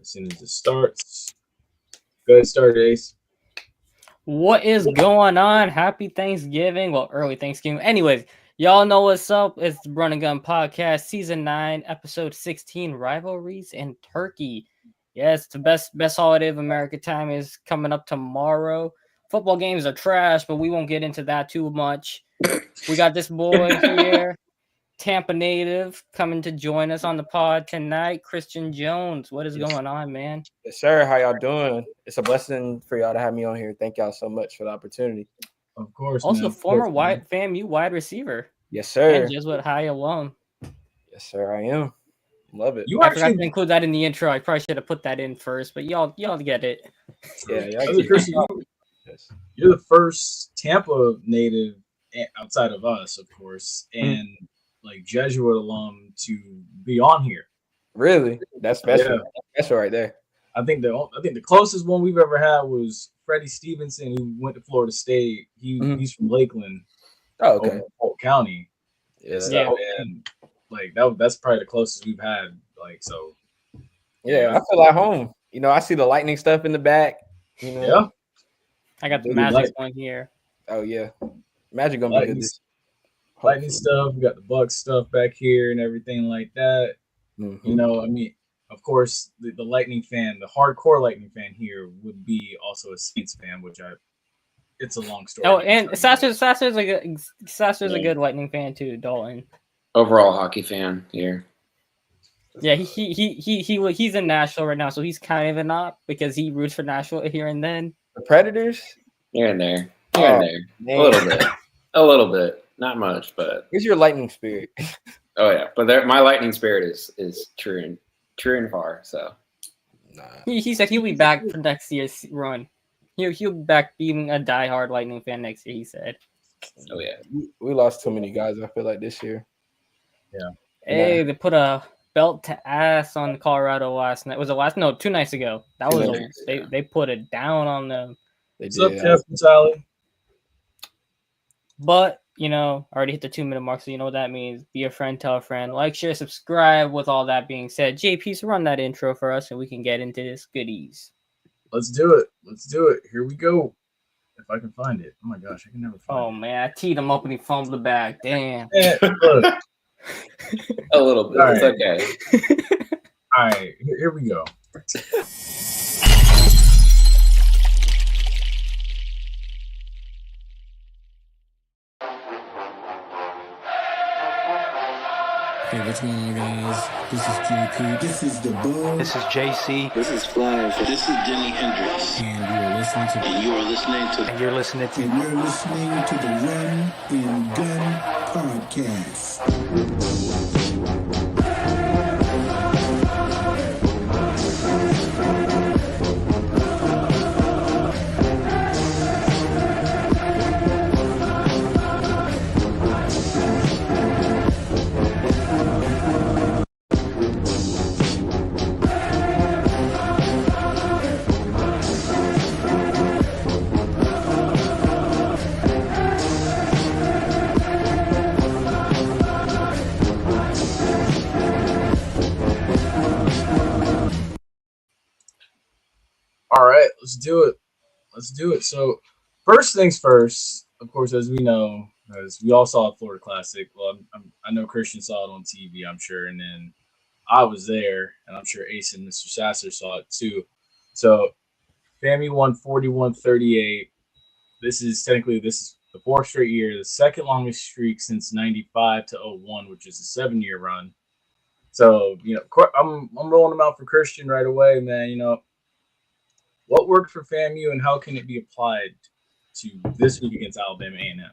as soon as it starts. Go ahead, start, Ace. What is going on? Happy Thanksgiving. Well, early Thanksgiving. Anyways, y'all know what's up. It's the Run and Gun Podcast, Season 9, Episode 16, Rivalries in Turkey. Yes, the best holiday of America time is coming up tomorrow. Football games are trash, but we won't get into that too much. We got this boy here, Tampa native, coming to join us on the pod tonight, Christian Jones. What is going on, man? Yes, sir. How y'all doing? It's a blessing for y'all to have me on here. Thank y'all so much for the opportunity. Of course, Also, man. former FAMU wide receiver. Yes, sir. And Jesuit High alum. Yes, sir. I am. Love it. I forgot to include that in the intro. I probably should have put that in first, but y'all get it. Yeah, you're the first Tampa native outside of us, of course, and like Jesuit alum to be on here. Really? That's special. Yeah. That's right there. I think the closest one we've ever had was Freddie Stevenson, who went to Florida State. He's from Lakeland. Oh, okay. Polk County. Yeah. And like that's probably the closest we've had. Like so. Yeah, I feel like home. You know, I see the lightning stuff in the back. You know? Yeah. I got the Magic one here. Oh yeah, Magic gonna be good. Lightning stuff. We got the Bucks stuff back here and everything like that. Mm-hmm. You know, I mean, of course, the Lightning fan, the hardcore Lightning fan here would be also a Saints fan, it's a long story. Oh, and Sasser's a good Lightning fan too, Dalton. Overall hockey fan here. Yeah, he's in Nashville right now, so he's kind of an op because he roots for Nashville here and then. The Predators? Here and there. A little bit. Not much, but here's your Lightning spirit. Oh yeah, but my Lightning spirit is true and far. So he said he'll be back for next year's run. He'll be back being a diehard Lightning fan next year. He said. Oh yeah, we lost too many guys. I feel like this year. Yeah. Hey, they put a belt to ass on Colorado last night. Was it 2 nights ago? That was they put it down on them. What's up, Captain Sally? But already hit the 2-minute mark, so you know what that means. Be a friend, tell a friend, like, share, subscribe. With all that being said, JP, so run that intro for us, and we can get into this goodies. Let's do it. Here we go. If I can find it. Oh my gosh, I can never find it. Oh man, I teed him up and he fumbled the bag. Damn. A little bit. All right. It's okay. All right, here we go. Hey, what's going on, guys? This is JP. This is The Bug. This is JC. This is Flash. This is Jimi Hendrix. And you're listening to the Run and Gun Podcast. All right, let's do it. So, first things first, of course, as we know, as we all saw the Florida Classic. Well, I know Christian saw it on TV, I'm sure, and then I was there, and I'm sure Ace and Mr. Sasser saw it too. So, FAMU won 41-38. This is the fourth straight year, the second longest streak since 95 to 01, which is a 7-year run. So, I'm rolling them out for Christian right away, man. What worked for FAMU and how can it be applied to this week against Alabama A&M?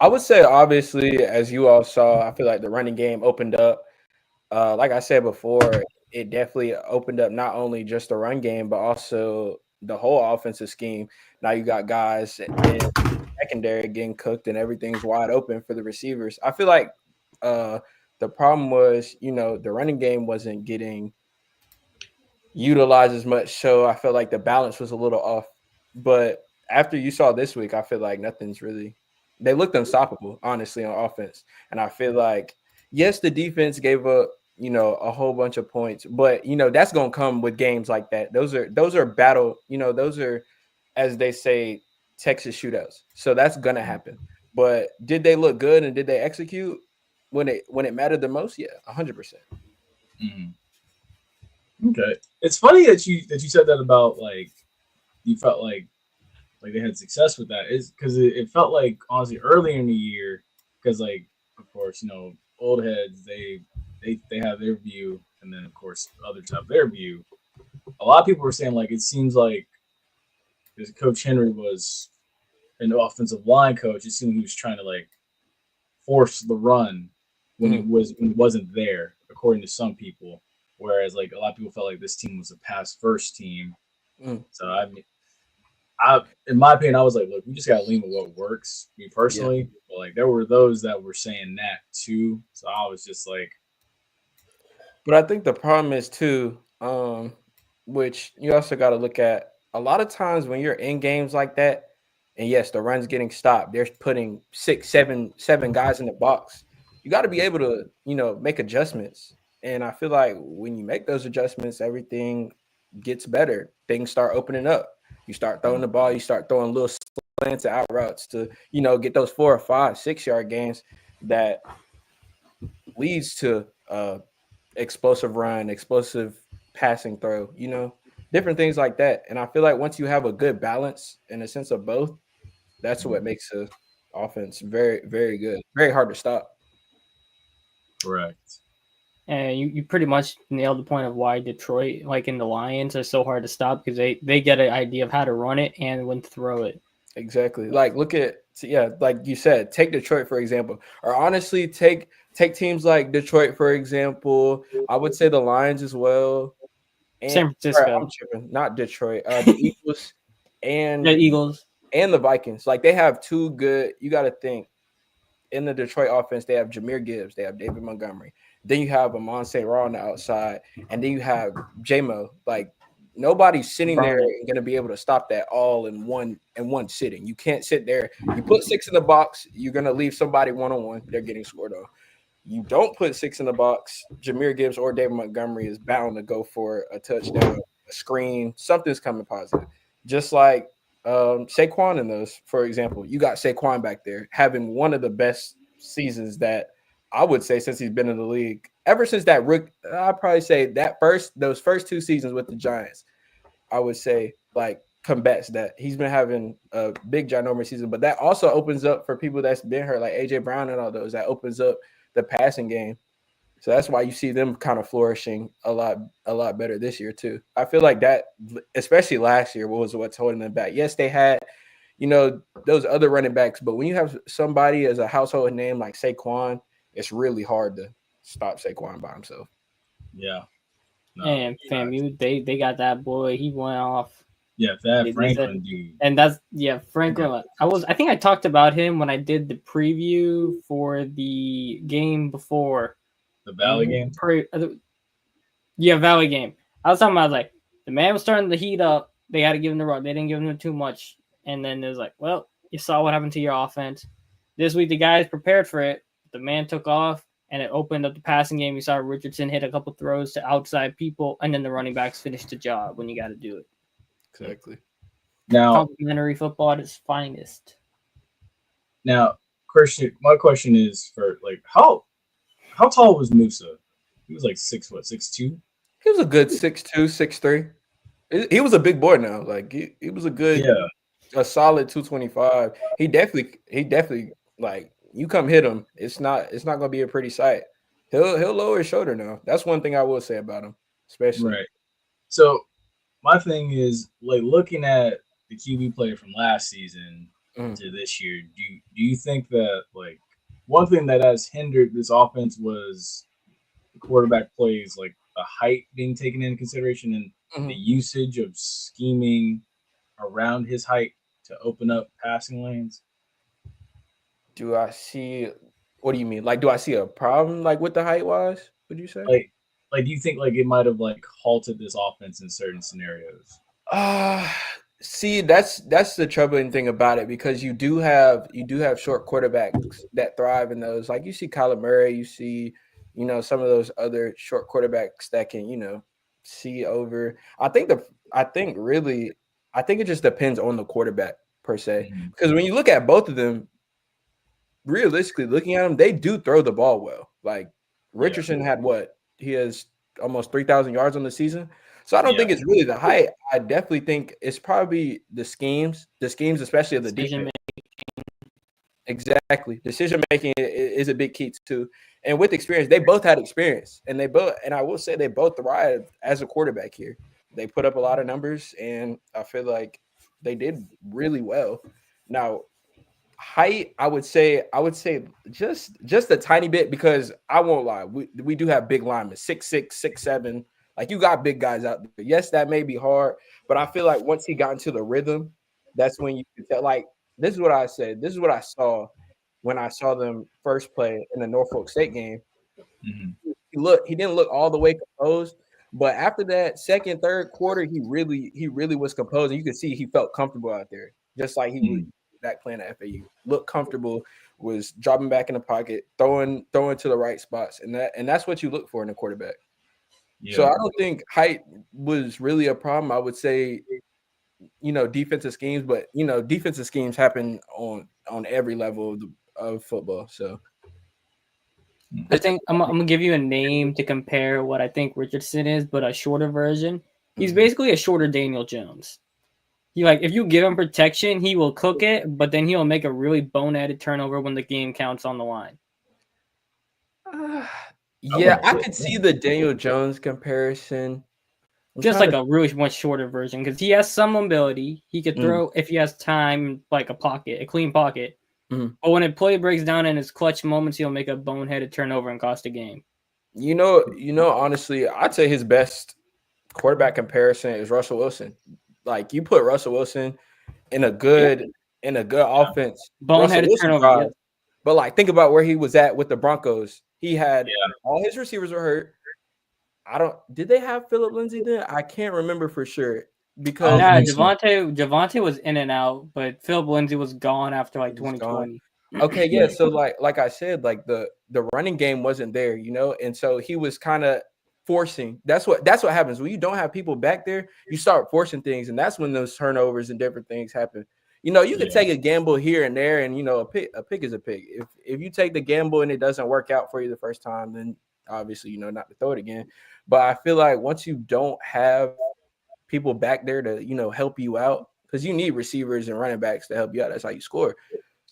I would say, obviously, as you all saw, I feel like the running game opened up. Like I said before, it definitely opened up not only just the run game, but also the whole offensive scheme. Now you got guys in secondary getting cooked and everything's wide open for the receivers. I feel like the problem was, the running game wasn't getting utilized as much. So I felt like the balance was a little off. But after you saw this week, I feel like they looked unstoppable, honestly, on offense. And I feel like, yes, the defense gave up a whole bunch of points. But that's gonna come with games like that. Those are battle. Those are, as they say, Texas shootouts. So that's gonna happen. But did they look good and did they execute when it mattered the most? Yeah, 100%. Okay, it's funny that you said that about like you felt like they had success with that, is because it felt like honestly earlier in the year, because like of course old heads they have their view, and then of course others have their view. A lot of people were saying like it seems like because Coach Henry was an offensive line coach, it seemed he was trying to like force the run when he wasn't there, according to some people. Whereas like a lot of people felt like this team was a pass first team. So I mean, in my opinion, I was like, look, we just gotta lean with what works. Me personally, but like there were those that were saying that too. So I was just like, but I think the problem is too, which you also got to look at. A lot of times when you're in games like that, and yes, the run's getting stopped. They're putting 6, 7 guys in the box. You got to be able to, make adjustments. And I feel like when you make those adjustments, everything gets better. Things start opening up. You start throwing the ball. You start throwing little slants out routes to, get those 4 or 5, 6 yard gains that leads to explosive run, explosive passing throw, different things like that. And I feel like once you have a good balance in a sense of both, that's what makes a offense very, very good. Very hard to stop. correct. And you pretty much nailed the point of why Detroit, like in the Lions, are so hard to stop, because they get an idea of how to run it and when to throw it. Exactly. Like look at like you said, take Detroit for example, or honestly take teams like Detroit for example. I would say the Lions as well. And San Francisco. I'm tripping, not Detroit. The Eagles and The Eagles and the Vikings. Like they have two good. You got to think in the Detroit offense. They have Jahmyr Gibbs. They have David Montgomery. Then you have Amon St. Ra on the outside, and then you have J-Mo. Like nobody's sitting there and going to be able to stop that all in one sitting. You can't sit there. You put 6 in the box, you're going to leave somebody one-on-one. They're getting scored on. You don't put 6 in the box, Jahmyr Gibbs or David Montgomery is bound to go for a touchdown, a screen, something's coming positive. Just like Saquon in those, for example. You got Saquon back there having one of the best seasons that I would say since he's been in the league. Ever since that I'd probably say those first 2 seasons with the Giants, I would say like combats that. He's been having a big ginormous season, but that also opens up for people that's been hurt, like AJ Brown and all those. That opens up the passing game. So that's why you see them kind of flourishing a lot better this year too. I feel like that, especially last year, was what's holding them back. Yes, they had, those other running backs, but when you have somebody as a household name like Saquon, it's really hard to stop Saquon by himself. Yeah. No, and FAMU, they got that boy. He went off. Yeah, that Franklin dude. And that's Franklin. I think I talked about him when I did the preview for the game before. The Valley game? Valley game. I was talking about like the man was starting to heat up. They had to give him the run. They didn't give him too much. And then it was like, well, you saw what happened to your offense. This week the guys prepared for it. The man took off and it opened up the passing game. You saw Richardson hit a couple throws to outside people, and then the running backs finished the job when you got to do it. Exactly. Now, complimentary football at its finest. Now, Christian, my question is for like how tall was Musa? He was like 6'2". He was a good 6'2", 6'3". He was a big boy now. Like he was a good, a solid 225. He definitely like you come hit him. It's not gonna be a pretty sight. He'll lower his shoulder now. That's one thing I will say about him, especially. Right. So my thing is like looking at the QB player from last season to this year. Do you think that like one thing that has hindered this offense was the quarterback plays, like the height being taken into consideration and the usage of scheming around his height to open up passing lanes? Do I see? What do you mean? Like, do I see a problem like with the height wise? Would you say? Like, do you think like it might have like halted this offense in certain scenarios? See, that's the troubling thing about it, because you do have short quarterbacks that thrive in those. Like you see Kyler Murray, you see some of those other short quarterbacks that can, see over. I think it just depends on the quarterback per se. Because when you look at both of them, realistically looking at them, they do throw the ball well. Like Richardson had what? He has almost 3,000 yards on the season. So I don't think it's really the height. I definitely think it's probably the schemes, especially of the defense. Exactly. Decision making is a big key too. And with experience, they both had experience. And I will say they both thrived as a quarterback here. They put up a lot of numbers, and I feel like they did really well. Now, height, I would say just a tiny bit, because I won't lie, we do have big linemen, 6'6", 6'7". Like, you got big guys out there. Yes, that may be hard, but I feel like once he got into the rhythm, that's when you could tell. Like, this is what I said. This is what I saw when I saw them first play in the Norfolk State game. He didn't look all the way composed, but after that second, third quarter, he really was composed, and you could see he felt comfortable out there, just like he would back playing at FAU. Looked comfortable, was dropping back in the pocket, throwing to the right spots, and that's what you look for in a quarterback. Yeah. So I don't think height was really a problem. I would say, defensive schemes, but defensive schemes happen on every level of football. So I think I'm gonna give you a name to compare what I think Richardson is, but a shorter version. He's basically a shorter Daniel Jones. If you give him protection, he will cook it, but then he'll make a really boneheaded turnover when the game counts on the line. Yeah, I could see the Daniel Jones comparison. Just like a really much shorter version, because he has some mobility. He could throw if he has time, like a clean pocket. But when a play breaks down in his clutch moments, he'll make a boneheaded turnover and cost a game. Honestly, I'd say his best quarterback comparison is Russell Wilson. Like, you put Russell Wilson in a good offense, boneheaded turnover. But like, think about where he was at with the Broncos. He had all his receivers were hurt. Did they have Philip Lindsay then? I can't remember for sure, because Javonte was in and out, but Philip Lindsay was gone after 2020. Okay, yeah. So like I said, like the running game wasn't there, and so he was kind of forcing. That's what happens when you don't have people back there. You start forcing things, and that's when those turnovers and different things happen. You can take a gamble here and there, and a pick is a pick. If you take the gamble and it doesn't work out for you the first time, then obviously not to throw it again. But I feel like once you don't have people back there to help you out, because you need receivers and running backs to help you out. That's how you score.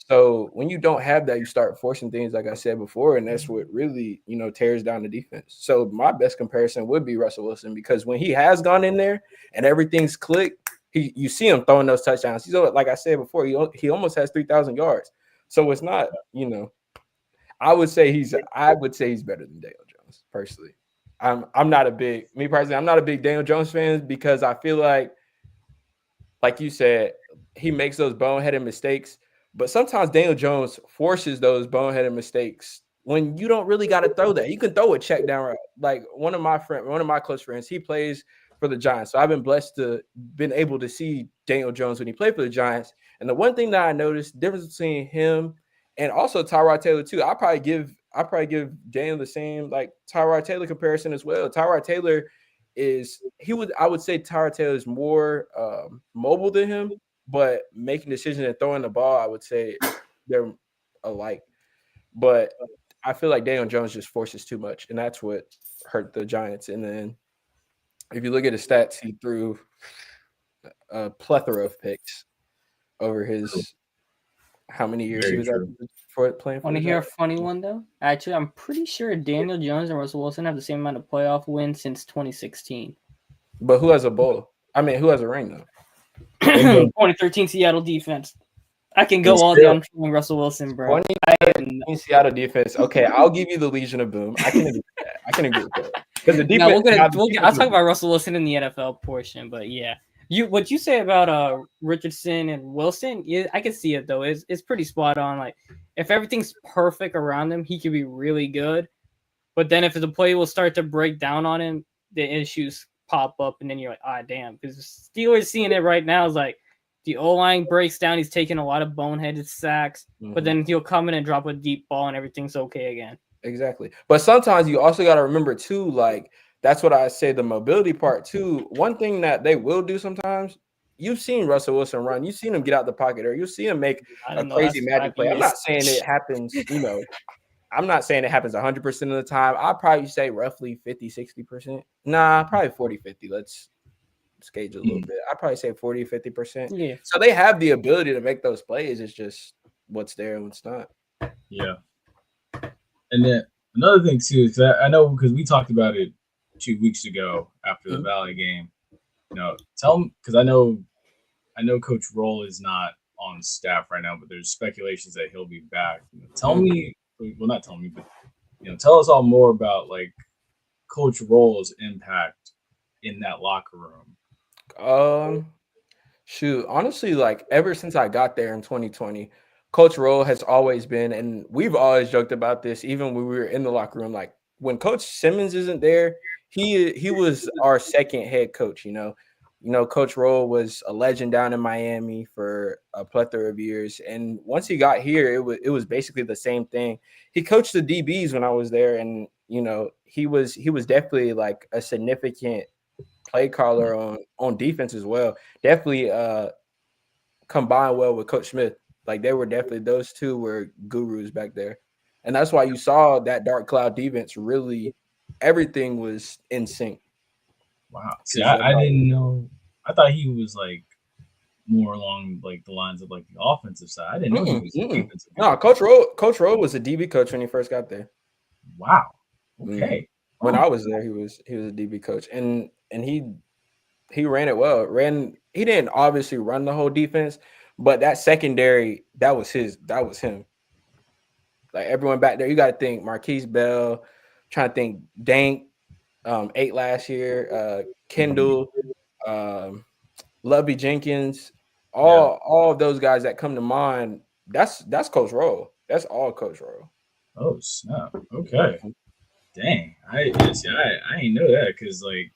So when you don't have that, you start forcing things, like I said before, and that's what really tears down the defense. So my best comparison would be Russell Wilson, because when he has gone in there and everything's clicked, you see him throwing those touchdowns. He's, like I said before, he almost has 3,000 yards. So it's not, I would say he's better than Daniel Jones personally. I'm not a big Daniel Jones fan, because I feel like you said, he makes those boneheaded mistakes, but sometimes Daniel Jones forces those boneheaded mistakes when you don't really got to throw that. You can throw a check down route. Like one of my close friends, he plays for the Giants. So I've been blessed to been able to see Daniel Jones when he played for the Giants. And the one thing that I noticed, difference between him and also Tyrod Taylor too, I probably give Daniel the same like Tyrod Taylor comparison as well. Tyrod Taylor I would say Tyrod Taylor is more mobile than him, but making decisions and throwing the ball, I would say they're alike. But I feel like Daniel Jones just forces too much, and that's what hurt the Giants. And then if you look at his stats, he threw a plethora of picks over his how many years he was playing for. Want to hear a funny one, though? Actually, I'm pretty sure Daniel Jones and Russell Wilson have the same amount of playoff wins since 2016. But who has a bowl? I mean, who has a ring, though? 2013 Seattle defense. I can go all day on Russell Wilson, bro. 2013 Seattle defense. Okay, I'll give you the Legion of Boom. I can agree with that. Because the defense. I'll talk about Russell Wilson in the NFL portion, but yeah. What you say about Richardson and Wilson, I can see it though. It's pretty spot on. Like, if everything's perfect around him, he could be really good. But then if the play will start to break down on him, the issues pop up, and then you're like, damn. Because the Steelers seeing it right now is like the O-line breaks down. He's taking a lot of boneheaded sacks, but then he'll come in and drop a deep ball, and everything's okay again. Exactly. But sometimes you also got to remember too, like that's what I say, the mobility part too. One thing that they will do sometimes, you've seen Russell Wilson run, you've seen him get out the pocket, or you'll see him make I a don't know. crazy That's magic 5 play. I'm years. not saying it happens, I'm not saying it happens 100% of the time. I'll probably say roughly 50, 60%. Nah, probably 40, 50. Let's gauge a little bit. I'd probably say 40, 50%. Yeah. So they have the ability to make those plays. It's just what's there and what's not. Yeah. And then another thing too is that I know because we talked about it 2 weeks ago after the Valley game. Tell them because I know Coach Roll is not on staff right now, but there's speculations that he'll be back. Tell me, well, not tell me, but tell us all more about like Coach Roll's impact in that locker room. Shoot, honestly, like ever since I got there in 2020, Coach Roll has always been, and we've always joked about this, even when we were in the locker room. Like when Coach Simmons isn't there, he was our second head coach. Coach Roll was a legend down in Miami for a plethora of years, and once he got here, it was basically the same thing. He coached the DBs when I was there, and he was definitely like a significant play caller on defense as well. Definitely combined well with Coach Smith. Like they were definitely, those two were gurus back there. And that's why you saw that dark cloud defense really, everything was in sync. Wow. See, I didn't know. I thought he was like more along like the lines of like the offensive side. I didn't know he was a defensive guy. No, Coach Rowe was a DB coach when he first got there. Wow. Okay. When I was there, he was a DB coach, and he ran it well. He didn't obviously run the whole defense, but that secondary, that was him. Like everyone back there, you got to think Marquise Bell, trying to think Dank, 8 last year, Kendall, Lovey Jenkins, all of those guys that come to mind. That's Coach Rowe. That's all Coach Rowe. Oh snap! Okay, dang. I didn't know that because like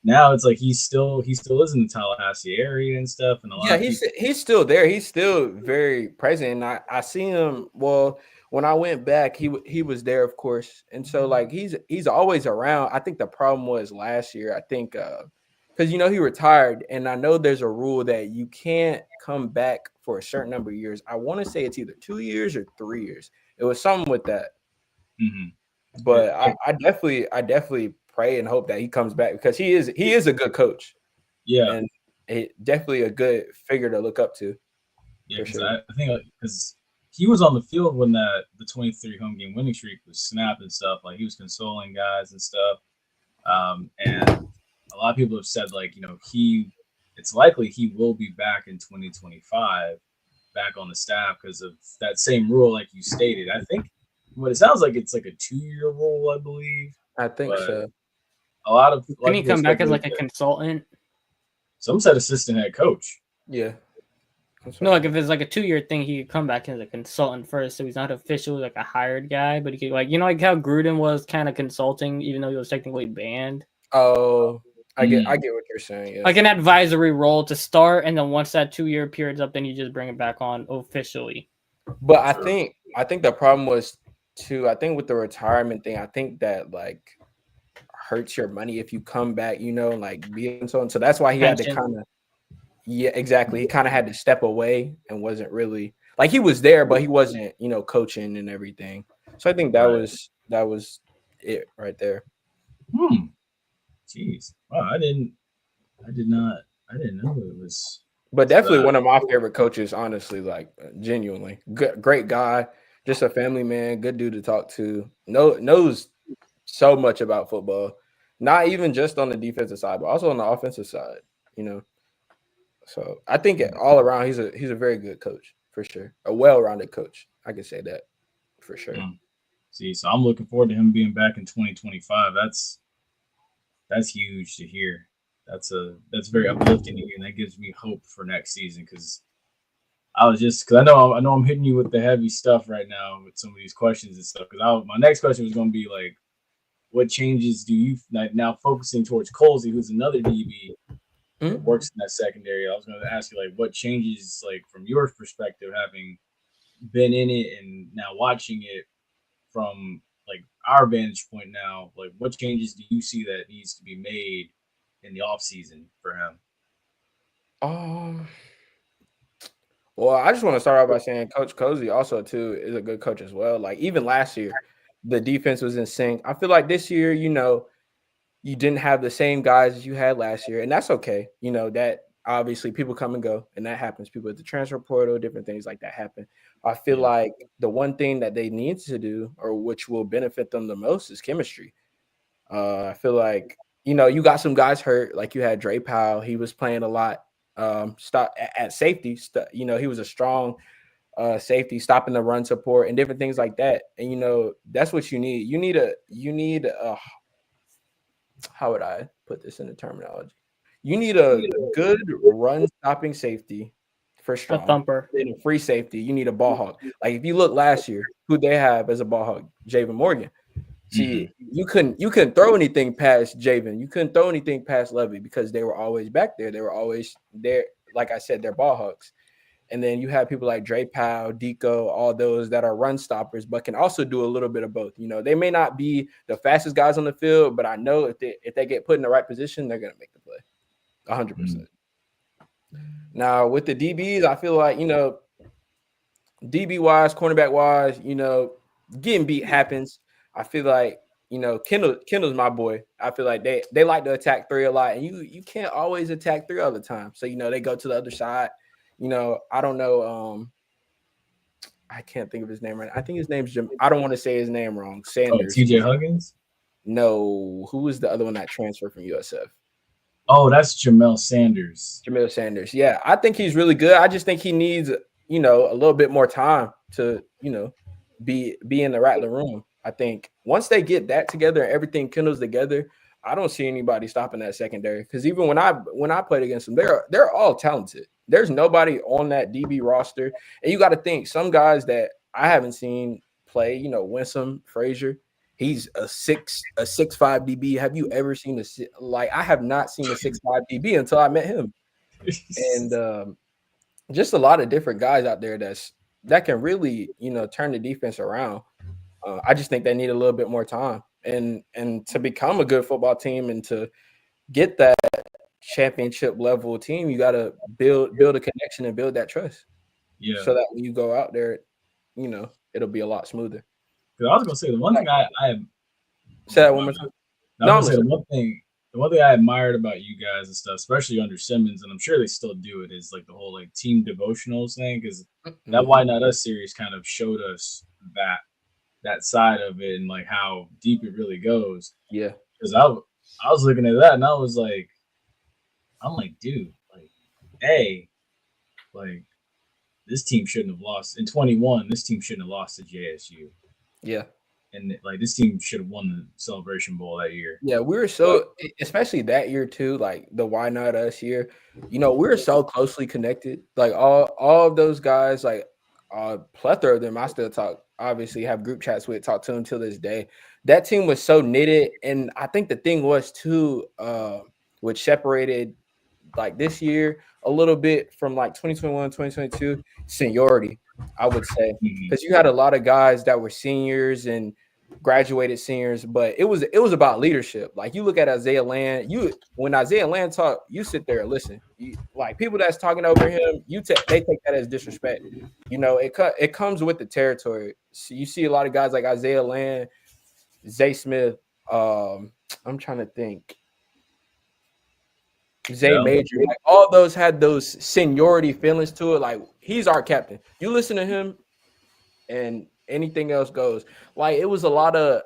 now it's like he still is in the Tallahassee area and stuff, and a lot. Yeah, he's still there. He's still very present. I see him. Well, when I went back, he was there, of course, and so like he's always around. I think the problem was last year. I think because he retired, and I know there's a rule that you can't come back for a certain number of years. I want to say it's either 2 years or 3 years. It was something with that. But I definitely pray and hope that he comes back because he is a good coach. Yeah, and definitely a good figure to look up to. Yeah, because I think because he was on the field when the 23 home game winning streak was snapped and stuff. Like he was consoling guys and stuff. And a lot of people have said like it's likely he will be back in 2025, back on the staff because of that same rule, like you stated. I think what it sounds like it's like a 2-year rule, I believe. I think so. A lot of can he come back as like a consultant? Some said assistant head coach. Yeah. No, like if it's like a 2-year thing, he could come back as a consultant first, so he's not officially like a hired guy, but he could like like how Gruden was kind of consulting, even though he was technically banned. Oh, I get what you're saying. Yeah. Like an advisory role to start, and then once that 2-year period's up, then you just bring it back on officially. But I think the problem was too. I think with the retirement thing, I think that like hurts your money if you come back, like being so. So that's why he had to kind of. Yeah, exactly. He kind of had to step away and wasn't really like he was there, but he wasn't, coaching and everything. So I think that was it right there. Jeez. Wow, I didn't know it was. But definitely one of my favorite coaches, honestly, like genuinely. Great guy, just a family man, good dude to talk to. Knows so much about football. Not even just on the defensive side, but also on the offensive side, So I think all around he's a very good coach for sure. A well-rounded coach. I can say that for sure. See, so I'm looking forward to him being back in 2025. That's huge to hear. That's very uplifting to hear, and that gives me hope for next season because I know I'm hitting you with the heavy stuff right now with some of these questions and stuff. Because my next question was going to be like, what changes do you now focusing towards Colsey, who's another DB? Works in that secondary. I was going to ask you, like, what changes, like, from your perspective, having been in it and now watching it from like our vantage point now, like what changes do you see that needs to be made in the off season for him? Well, I just want to start off by saying Coach Cozy also too is a good coach as well. Like even last year, the defense was in sync. I feel like this year, you didn't have the same guys as you had last year, and that's okay. That obviously people come and go, and that happens. People at the transfer portal, different things like that happen. I feel like the one thing that they need to do, or which will benefit them the most, is chemistry. I feel like you got some guys hurt, like you had Dre Powell. He was playing a lot. Stop at safety. He was a strong safety, stopping the run support and different things like that. And that's what you need. You need how would I put this in the terminology? You need a good run stopping safety for strong. A thumper. In a free safety, you need a ball hawk. Like if you look last year, who they have as a ball hawk? Javen Morgan. See, you couldn't throw anything past Javen. You couldn't throw anything past Levy because they were always back there. They were always there. Like I said, they're ball hawks. And then you have people like Dre Powell, Deco, all those that are run stoppers, but can also do a little bit of both. They may not be the fastest guys on the field, but I know if they get put in the right position, they're going to make the play 100%. Now, with the DBs, I feel like, DB-wise, cornerback-wise, getting beat happens. I feel like, Kendall's my boy. I feel like they like to attack 3 a lot, and you can't always attack 3 all the time. So, they go to the other side. I don't know. I can't think of his name right now. I think his name's Jim. I don't want to say his name wrong. Sanders. TJ Huggins? No. Who was the other one that transferred from USF? Oh, that's Jamel Sanders. Jamel Sanders. Yeah, I think he's really good. I just think he needs, a little bit more time to, be in the Rattler room. I think once they get that together and everything kindles together, I don't see anybody stopping that secondary. Because even when I played against them, they're all talented. There's nobody on that DB roster. And you got to think some guys that I haven't seen play, Winsome, Frazier, he's a 6'5" DB. Have you ever seen I have not seen a 6'5" DB until I met him. And just a lot of different guys out there that can really, turn the defense around. I just think they need a little bit more time and to become a good football team and to get that championship level team, you got to build a connection and build that trust. Yeah. So that when you go out there, it'll be a lot smoother. Because I was gonna say the one thing I say that one more time. The one thing I admired about you guys and stuff, especially under Simmons, and I'm sure they still do it, is like the whole like team devotionals thing. Because that Why Not Us series kind of showed us that side of it and like how deep it really goes. Yeah. Because I was looking at that and I was like, I'm like, dude, like this team shouldn't have lost in 21. This team shouldn't have lost to JSU. Yeah. And like this team should have won the Celebration Bowl that year. Yeah, we were especially that year too, like the Why Not Us year. We were so closely connected. Like all of those guys, like a plethora of them, I still obviously have group chats with, talk to them till this day. That team was so knitted. And I think the thing was too, which separated like this year a little bit from like 2021, 2022, seniority, I would say. Because you had a lot of guys that were seniors and graduated seniors, but it was about leadership. Like you look at Isaiah Land, when Isaiah Land talk, you sit there and listen. Like people that's talking over him, they take that as disrespect. It comes with the territory. So you see a lot of guys like Isaiah Land, Zay Smith. I'm trying to think. Zay Major, like all those had those seniority feelings to it. Like he's our captain. You listen to him, and anything else goes. Like it was a lot of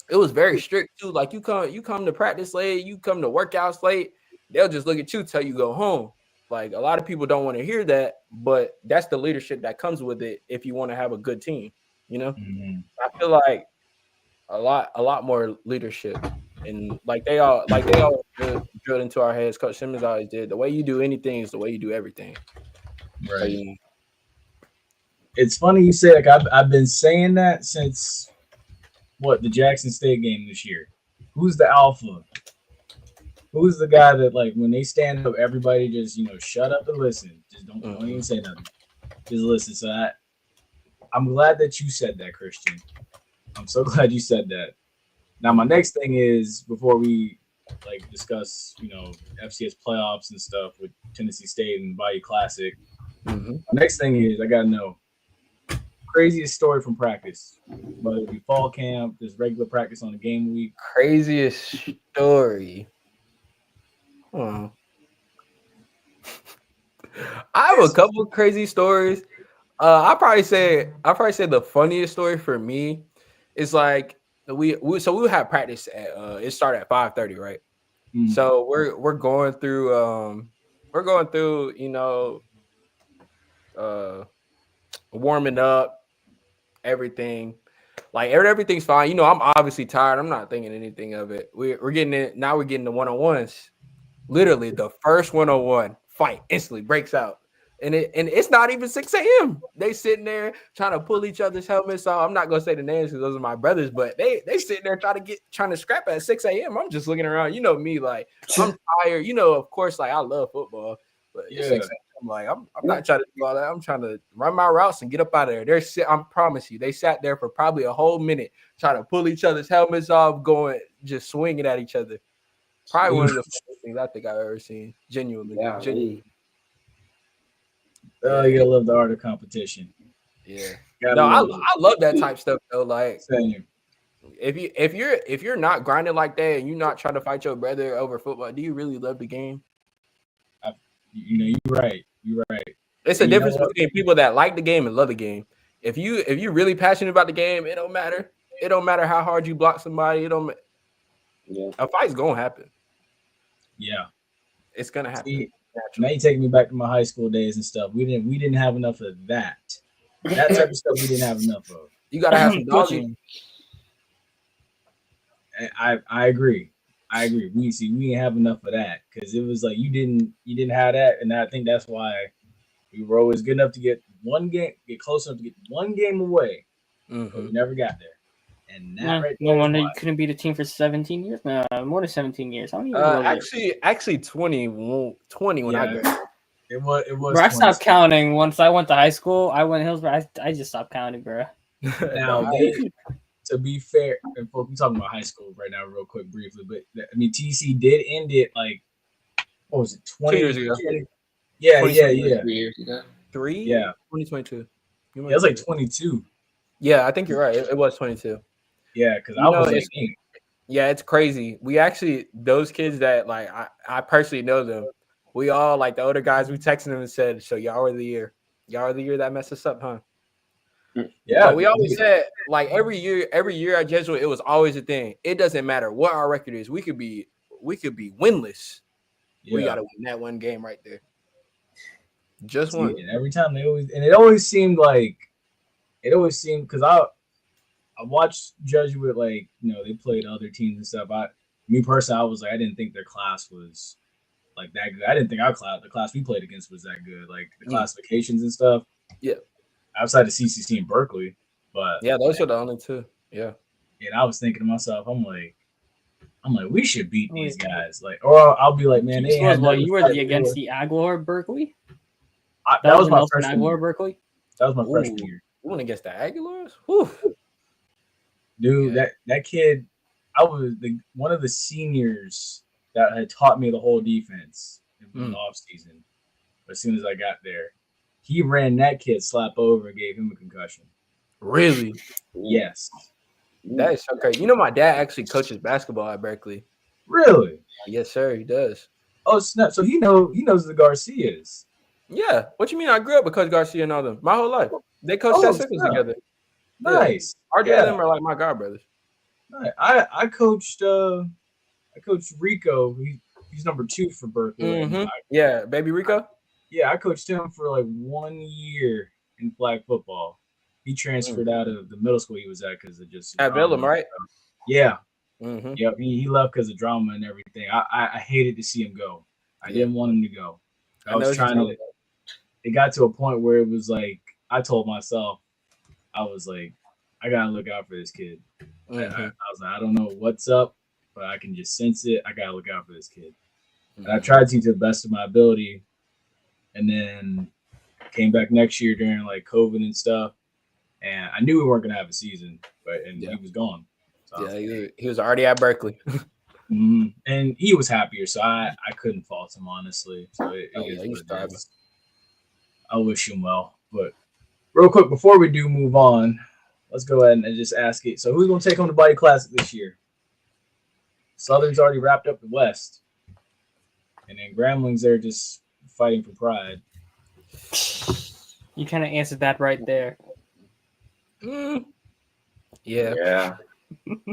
it was very strict too. Like you come to practice late, you come to workouts late, they'll just look at you till you go home. Like a lot of people don't want to hear that, but that's the leadership that comes with it if you want to have a good team, I feel like a lot more leadership. And like they all drilled into our heads. Coach Simmons always did. The way you do anything is the way you do everything. Right. So, it's funny you say like I've been saying that since the Jackson State game this year. Who's the alpha? Who's the guy that like when they stand up, everybody just shut up and listen. Just don't even say nothing. Just listen. So I'm glad that you said that, Christian. I'm so glad you said that. Now, my next thing is, before we like discuss, FCS playoffs and stuff with Tennessee State and Bayou Classic. Mm-hmm. My next thing is, I gotta know craziest story from practice, whether it be fall camp, there's regular practice on the game week. Craziest story. I have a couple of crazy stories. I probably say the funniest story for me is like we would have practice at it started at 5:30, right? Mm. So we're going through warming up, everything. Like everything's fine. I'm obviously tired. I'm not thinking anything of it. We're getting it now. We're getting the one-on-ones. Literally, the first one-on-one fight instantly breaks out, and it's not even 6 a.m. They sitting there trying to pull each other's helmets off. I'm not gonna say the names because those are my brothers, but they sitting there trying to scrap at 6 a.m. I'm just looking around. You know me, like I'm tired. Of course, like I love football, but Yeah. 6 a.m. I'm like I'm not trying to do all that. I'm trying to run my routes and get up out of there. I promise you, they sat there for probably a whole minute trying to pull each other's helmets off, just swinging at each other. Probably one of the funniest things I think I've ever seen. Genuinely. Yeah. Genuinely. Oh, you gotta love the art of competition. Yeah. Gotta I love it. love that type stuff though. Like Same. if you're not grinding like that and you're not trying to fight your brother over football, do you really love the game? You're right. You're right. It's a difference between people that like the game and love the game. If you're really passionate about the game, it don't matter. It don't matter how hard you block somebody. A fight's gonna happen. Yeah. It's gonna happen. See, now you're taking me back to my high school days and stuff. We didn't have enough of that. That type of stuff we didn't have enough of. You gotta have some dodging. I agree. We didn't have enough of that because it was like you didn't have that, and I think that's why we were always good enough to get close enough to get one game away, but we never got there. And that no wonder you couldn't beat a team for 17 years. No, more than 17 years. How many years Actually 20 when I got it was. Bro, I stopped counting once I went to high school. I went to Hillsborough. I just stopped counting, bro. Now, to be fair, and folks, we're talking about high school right now, real quick, briefly. But I mean, TC did end it like, what was it, 20 years ago? Yeah. 3 years ago. 3? Yeah. 2022. It was like 22. Yeah, I think you're right. It was 22. Yeah, because I was like, yeah, it's crazy. We actually, those kids that like I personally know them. We all like the older guys. We texted them and said, "So y'all are the year. Y'all are the year that messed us up, huh?" Yeah, but we always said like every year at Jesuit, it was always a thing. It doesn't matter what our record is. We could be winless. Yeah. We gotta win that one game right there. Just one. And every time it always seemed because I watched Jesuit, like, they played other teams and stuff. Me personally, I was like, I didn't think their class was like that good. I didn't think the class we played against was that good. Like the classifications and stuff. Yeah. Outside of CCC in Berkeley, but yeah, those are the only two. Yeah. And I was thinking to myself, I'm like, we should beat these guys. Like, or I'll be like, man, they had you were against the Aguilar Berkeley. That was my first Aguilar Berkeley. That was my freshman year. You went against the Aguilars? Whew. Dude, that kid, I was one of the seniors that had taught me the whole defense in the off season. As soon as I got there, he ran that kid slap over and gave him a concussion. Really? Yes. That is so crazy. My dad actually coaches basketball at Berkeley. Really? Yes, sir. He does. Oh snap! So he knows the Garcias. Yeah. What you mean? I grew up with Coach Garcia and all them my whole life. They coached at Sickles together. Nice. RJ and them are like my god brothers. I coached Rico. He's number 2 for Berkeley. Mm-hmm. Yeah, baby Rico. I coached him for like 1 year in flag football. He transferred out of the middle school he was at because of just at Billum, right? Yeah. Mm-hmm. Yep. He left because of drama and everything. I hated to see him go. I didn't want him to go. I was trying to. It got to a point where it was like I told myself, I was like, I gotta look out for this kid. Mm-hmm. I was like, I don't know what's up, but I can just sense it. I gotta look out for this kid. Mm-hmm. And I tried to the best of my ability, and then came back next year during like COVID and stuff. and I knew we weren't gonna have a season, but Yeah. he was gone. So, Yeah, he was already at Berkeley. and he was happier, so I couldn't fault him honestly. So it is he's what it thriving. is. I wish him well, but real quick before we do move on, let's go ahead and just ask it. So who's gonna take home the Body Classic this year? Southern's already wrapped up the West, and then Grambling's there just fighting for pride. You kind of answered that right there. Yeah. Yeah.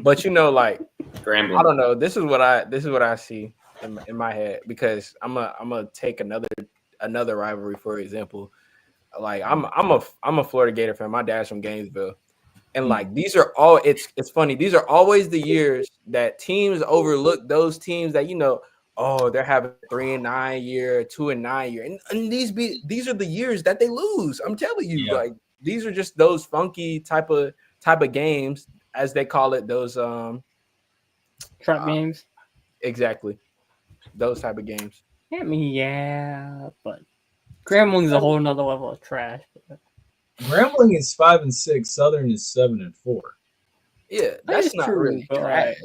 But like Grambling. I don't know. This is what I see in my head, because I'm gonna take another rivalry for example. Like I'm a Florida Gator fan. My dad's from Gainesville. And like these are all it's funny. These are always the years that teams overlook those teams that they're having 3-9 year, 2-9 year. And these are the years that they lose. I'm telling you, like these are just those funky type of games, as they call it, those Trap games. Exactly. Those type of games. I mean, yeah, but Grambling's a whole nother level of trash. Grambling is 5-6. Southern is 7-4. Yeah, that's not true, really but trash.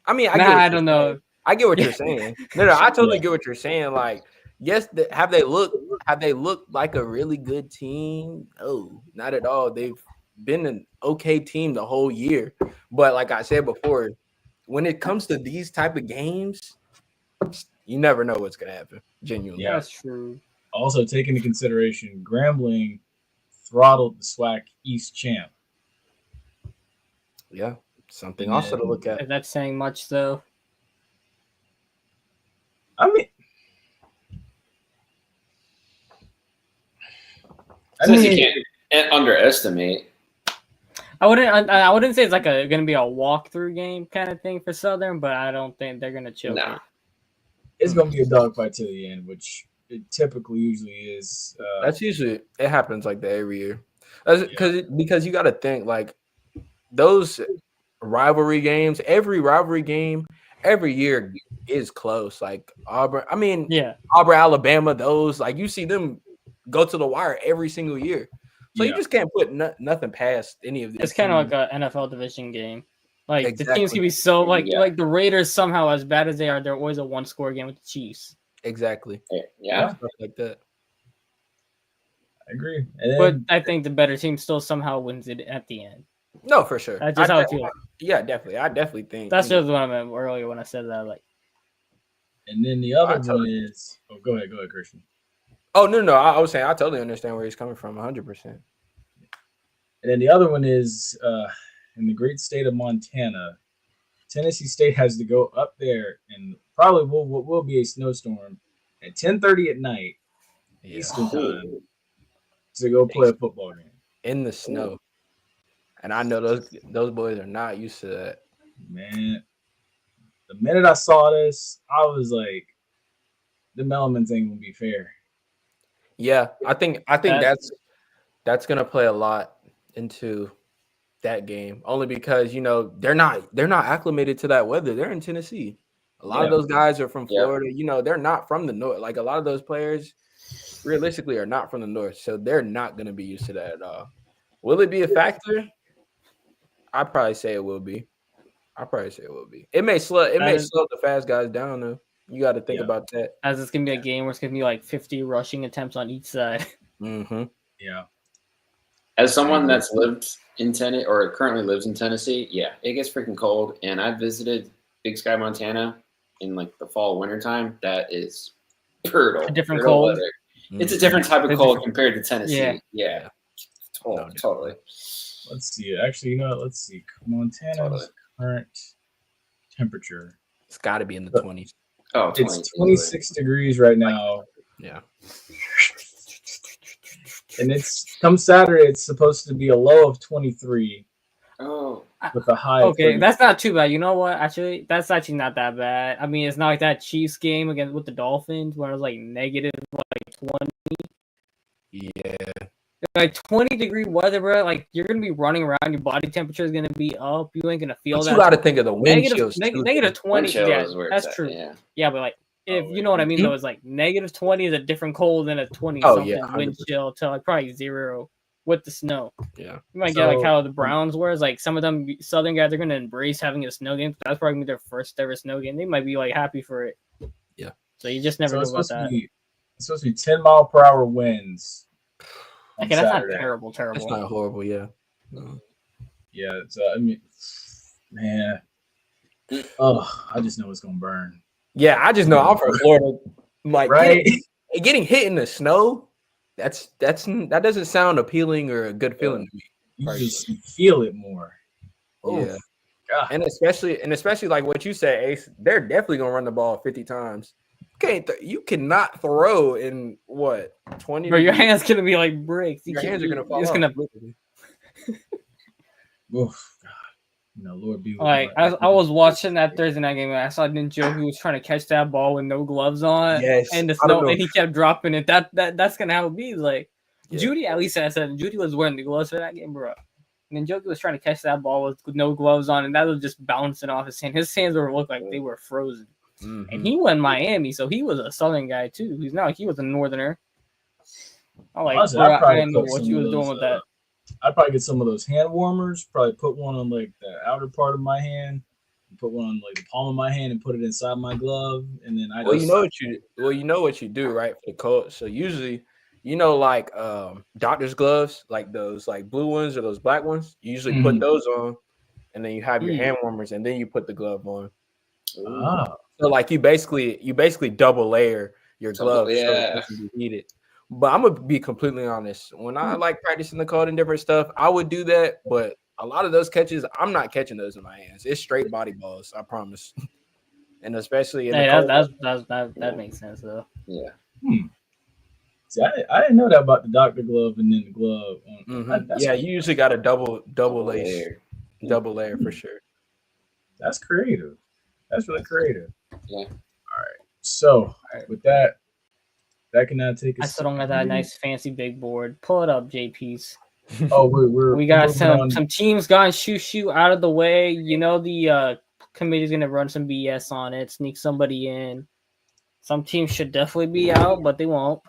I mean, I don't know. I get what you're saying. No, I totally get what you're saying. Like, yes, have they looked like a really good team? No, not at all. They've been an okay team the whole year. But like I said before, when it comes to these type of games, you never know what's gonna happen. Genuinely, that's true. Also, take into consideration, Grambling throttled the SWAC East champ. Yeah, something also to look at. If that's saying much, though. I mean, You can't underestimate. I wouldn't say it's like gonna be a walkthrough game kind of thing for Southern, but I don't think they're gonna choke it. It's gonna be a dogfight to the end, which it typically usually is. That's usually it happens like that every year. Because you got to think like those rivalry games. Every rivalry game every year is close. Like Auburn, Auburn, Alabama. Those like you see them go to the wire every single year. So you just can't put nothing past any of these. It's kind of like an NFL division game. Like the teams can be so like the Raiders somehow, as bad as they are, they're always a one-score game with the Chiefs. Exactly. Yeah. Stuff like that. I agree. But I think the better team still somehow wins it at the end. No, for sure. That's just how it feels. Yeah, definitely. I definitely think that's just what I meant earlier when I said that. Like, and then the other one is. Oh, go ahead, Christian. Oh no! I was saying I totally understand where he's coming from, 100%. And then the other one is in the great state of Montana. Tennessee State has to go up there, and probably will be a snowstorm at 10:30 at night Eastern time to go play a football game in the snow. And I know those boys are not used to that. Man, the minute I saw this, I was like, the Mellemans ain't gonna be fair. Yeah, I think that's gonna play a lot into that game, only because they're not acclimated to that weather. They're in Tennessee. A lot of those guys are from Florida. They're not from the north. Like a lot of those players, realistically, are not from the north, so they're not gonna be used to that at all. Will it be a factor? I'd probably say it will be. It may slow the fast guys down though. You got to think about that. As it's gonna be a game where it's gonna be like 50 rushing attempts on each side. Mm-hmm. Yeah. As someone that's lived in Tennessee or currently lives in Tennessee, it gets freaking cold. And I visited Big Sky, Montana in like the fall, winter time. That is brutal. A different cold. Mm-hmm. It's a different type of cold compared to Tennessee. Yeah. Totally. Let's see. Actually, let's see. Montana's current temperature. It's got to be in the 20s. Oh, 20, it's 26 degrees right now. Yeah. And it's come Saturday. It's supposed to be a low of 23. Oh. With a high. Okay, that's not too bad. You know what? Actually, that's actually not that bad. I mean, it's not like that Chiefs game against with the Dolphins where it was like negative 20. Yeah. Like 20-degree weather, bro. Like you're gonna be running around, your body temperature is gonna be up. You ain't gonna feel that. You got to think of the wind chills. Negative 20. Yeah, that's true. Yeah. Yeah, but like if you know what I mean, though, it's like negative 20 is a different cold than a 20 wind chill to like probably 0, with the snow. Yeah. You might get like how the Browns were. It's like some of them Southern guys are gonna embrace having a snow game. That's probably gonna be their first ever snow game. They might be like happy for it. Yeah. So you just never know about that. It's supposed to be 10-mile-per-hour winds. Okay, that's Saturday. not terrible. That's not horrible. Yeah. Yeah. So I mean, man. Oh, I just know it's gonna burn. Yeah, I just know I'm from Florida. Like, right? Getting hit in the snow. That doesn't sound appealing or a good feeling to me. You just feel it more. Yeah. God. And especially like what you said, Ace, they're definitely gonna run the ball 50 times. You cannot throw in what 20. Bro, your hands gonna be like bricks. Your hands are gonna fall. It's off. gonna. Oof, God. Lord be with like I was watching that Thursday night game and I saw Ninjoku was trying to catch that ball with no gloves on. Yes, and the snow, and he kept dropping it. That's gonna how it be. Like Judy, at least I said Judy was wearing the gloves for that game, bro. And Ninjoku was trying to catch that ball with no gloves on, and that was just bouncing off his hand. His hands were looked like they were frozen. Mm-hmm. And he went in Miami, so he was a Southern guy too. He's not like he was a Northerner. I'm like, honestly, bro, I didn't know what you was doing with that. I'd probably get some of those hand warmers, probably put one on like the outer part of my hand, put one on like the palm of my hand and put it inside my glove. And then you know what you do, right? For the cold. So usually, like doctor's gloves, like those like blue ones or those black ones, you usually put those on and then you have your hand warmers and then you put the glove on. So like you basically double layer your gloves so it can be heated. But I'm gonna be completely honest. When I like practicing the code and different stuff, I would do that. But a lot of those catches, I'm not catching those in my hands. It's straight body balls, I promise. And especially in that makes sense though. Yeah. See, I didn't know that about the doctor glove and then the glove. Yeah, you usually got a double layer for sure. That's creative. That's really creative. Yeah. All right. So with that can now take us. I still don't got that nice fancy big board. Pull it up, JP's. Oh, we got some teams gone shoo out of the way. The committee's gonna run some BS on it, sneak somebody in. Some teams should definitely be out, but they won't.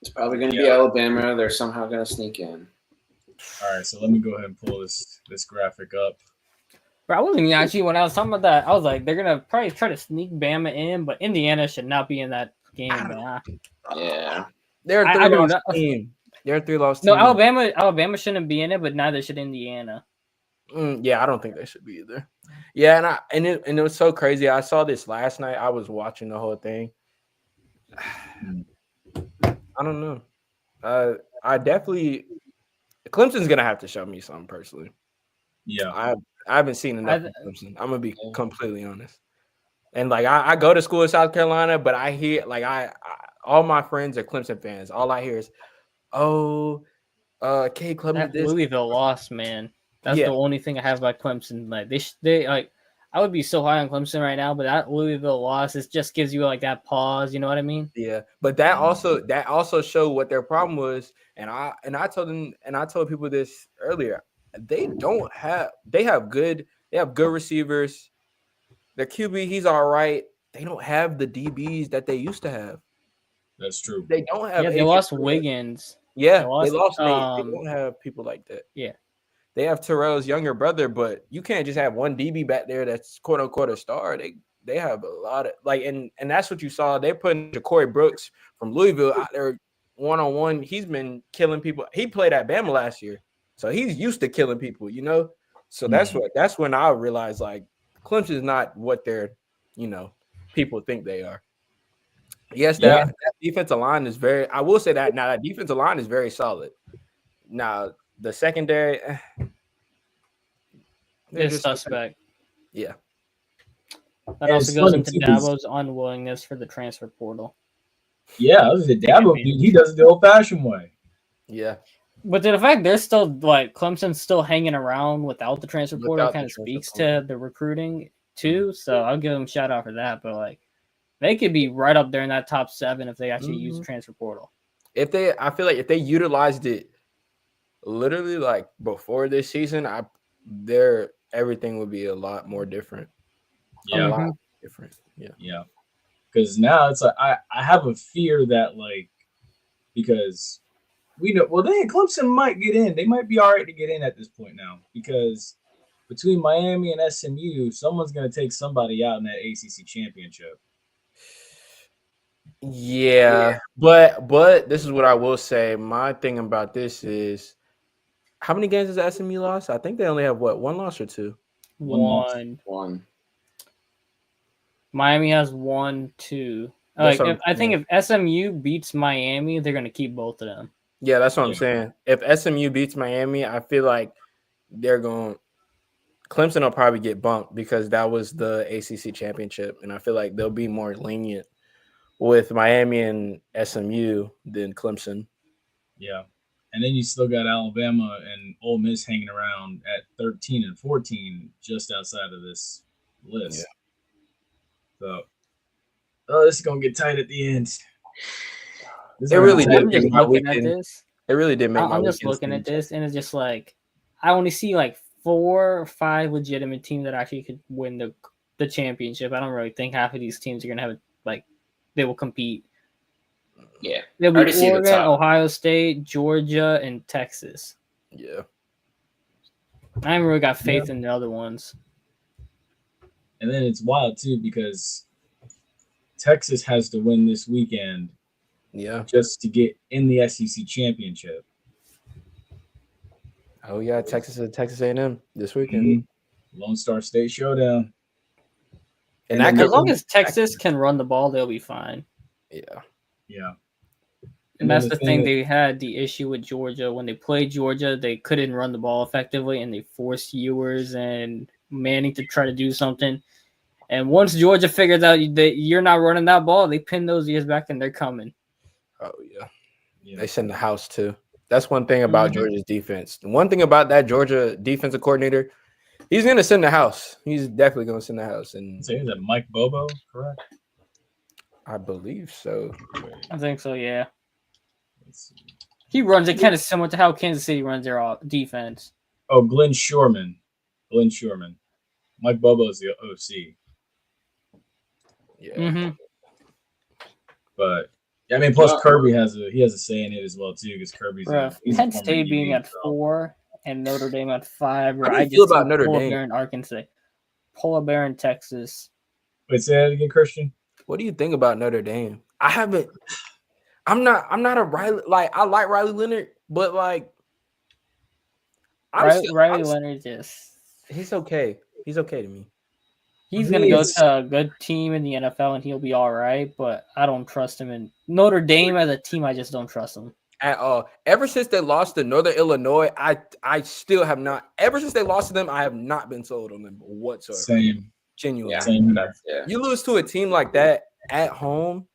It's probably gonna be Alabama. They're somehow gonna sneak in. All right, so let me go ahead and pull this graphic up. Bro, I wasn't actually when I was talking about that. I was like, they're gonna probably try to sneak Bama in, but Indiana should not be in that game, man. Yeah, they're a 3-loss team. They're a 3-loss team. No, Alabama shouldn't be in it, but neither should Indiana. Yeah, I don't think they should be either. Yeah, and it was so crazy. I saw this last night. I was watching the whole thing. I don't know. I definitely Clemson's gonna have to show me something personally. Yeah, I haven't seen enough of Clemson. I'm gonna be completely honest. And like I go to school in South Carolina, but I hear like I all my friends are Clemson fans. All I hear is, K Clemson. Louisville lost, man. That's the only thing I have about Clemson. Like they like, I would be so high on Clemson right now, but that Louisville loss, it just gives you like that pause. You know what I mean? Yeah, but that also showed what their problem was. And I told people this earlier. They have good receivers. Their QB, he's all right. They don't have the DBs that they used to have. That's true. They don't have. Yeah, they lost Wiggins. Yeah, they lost Nate. They don't have people like that. Yeah, they have Terrell's younger brother, but you can't just have one DB back there that's quote unquote a star. They have a lot of like, and that's what you saw. They're putting Ja'Cory Brooks from Louisville out there 1-on-1. He's been killing people. He played at Bama last year, so he's used to killing people. So that's when I realized like Clemson is not what they're people think they are. Yes, that defensive line is very. I will say that now that defensive line is very solid. Now the secondary, it's suspect. Yeah, that also goes into Dabo's unwillingness for the transfer portal. Yeah, I was a Dabo dude. He does it the old-fashioned way. Yeah, but the fact they're still like Clemson's still hanging around without the transfer portal kind of speaks to the recruiting too. So I'll give them a shout out for that. But like, they could be right up there in that top 7 if they actually use the transfer portal. I feel like if they utilized it literally like before this season, everything would be a lot more different. Yeah, a lot different. Yeah. Because now it's like I have a fear that like because we know. Well, then Clemson might get in. They might be all right to get in at this point now because between Miami and SMU, someone's going to take somebody out in that ACC championship. Yeah, but this is what I will say. My thing about this is, how many games has SMU lost? I think they only have one loss or two. One. Miami has 1, 2. That's Like what I think if SMU beats Miami, they're gonna keep both of them. Yeah, that's what I'm saying. If SMU beats Miami, I feel like they're going. Clemson will probably get bumped because that was the ACC championship, and I feel like they'll be more lenient with Miami and SMU than Clemson. Yeah. And then you still got Alabama and Ole Miss hanging around at 13 and 14 just outside of this list. Yeah. So, this is going to get tight at the end. It really did. I'm just looking at this. It really did make I'm just looking at this, and it's just like I only see like 4 or 5 legitimate teams that actually could win the championship. I don't really think half of these teams are gonna have they will compete. Yeah, They'll be Oregon, Ohio State, Georgia, and Texas. Yeah, I haven't really got faith in the other ones. And then it's wild too because Texas has to win this weekend. Yeah, just to get in the SEC championship. Oh yeah, Texas A&M this weekend. Lone Star State showdown. And as long as Texas can run the ball, they'll be fine. Yeah. And that's the thing they had the issue with Georgia. When they played Georgia, they couldn't run the ball effectively, and they forced Ewers and Manning to try to do something. And once Georgia figures out that you're not running that ball, they pin those ears back, and they're coming. Oh, yeah. They send the house, too. That's one thing about Georgia's defense. One thing about that Georgia defensive coordinator, he's going to send the house. He's definitely going to send the house. And so is that Mike Bobo, correct? I believe so. I think so, yeah. He runs it kind of similar to how Kansas City runs their defense. Oh, Glenn Shorman. Mike Bobo is the OC. Yeah. But I mean, plus Kirby has a say in it as well too, because Kirby's Penn State being at 4 and Notre Dame at 5. How do you feel about Notre Dame? Bear in Arkansas, Polar Bear in Texas. Wait, say that again, Christian. What do you think about Notre Dame? I'm not a Riley. Like, I like Riley Leonard, but like Riley Leonard he's okay. He's okay to me. He's going to go to a good team in the NFL and he'll be all right, but I don't trust him. And Notre Dame as a team, I just don't trust him. At all. Ever since they lost to Northern Illinois, I still have not. Ever since they lost to them, I have not been sold on them whatsoever. Same. Genuinely. Yeah. Same. Yeah. You lose to a team like that at home,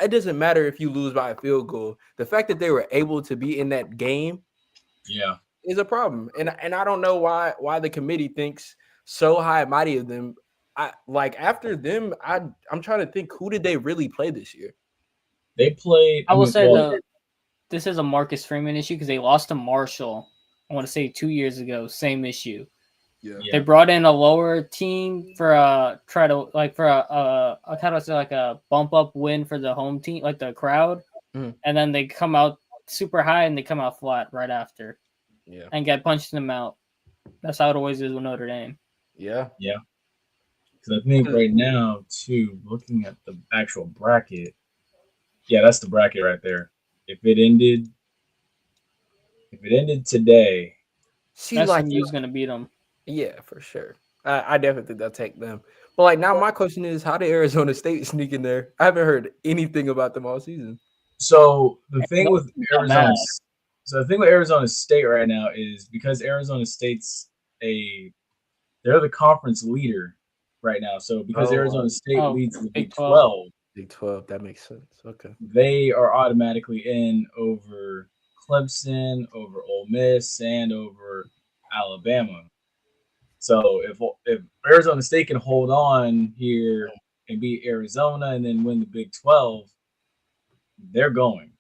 it doesn't matter if you lose by a field goal. The fact that they were able to be in that game is a problem. And I don't know why the committee thinks so high and mighty of them. After them, I'm trying to think, who did they really play this year? They played. I will say this is a Marcus Freeman issue because they lost to Marshall. I want to say 2 years ago, same issue. Yeah. They brought in a lower team for a bump up win for the home team, like the crowd, and then they come out super high and they come out flat right after, and get punched in the mouth. That's how it always is with Notre Dame. Yeah. Because I think right now, too, looking at the actual bracket, that's the bracket right there. If it ended today, SMU's going to beat them. Yeah, for sure. I definitely think they'll take them. But like now, my question is, how did Arizona State sneak in there? I haven't heard anything about them all season. So the thing with Arizona State right now is because Arizona State's they're the conference leader right now. So because Arizona State leads the Big 12. Big 12, that makes sense. Okay. They are automatically in over Clemson, over Ole Miss, and over Alabama. So if Arizona State can hold on here and beat Arizona and then win the Big 12, they're going.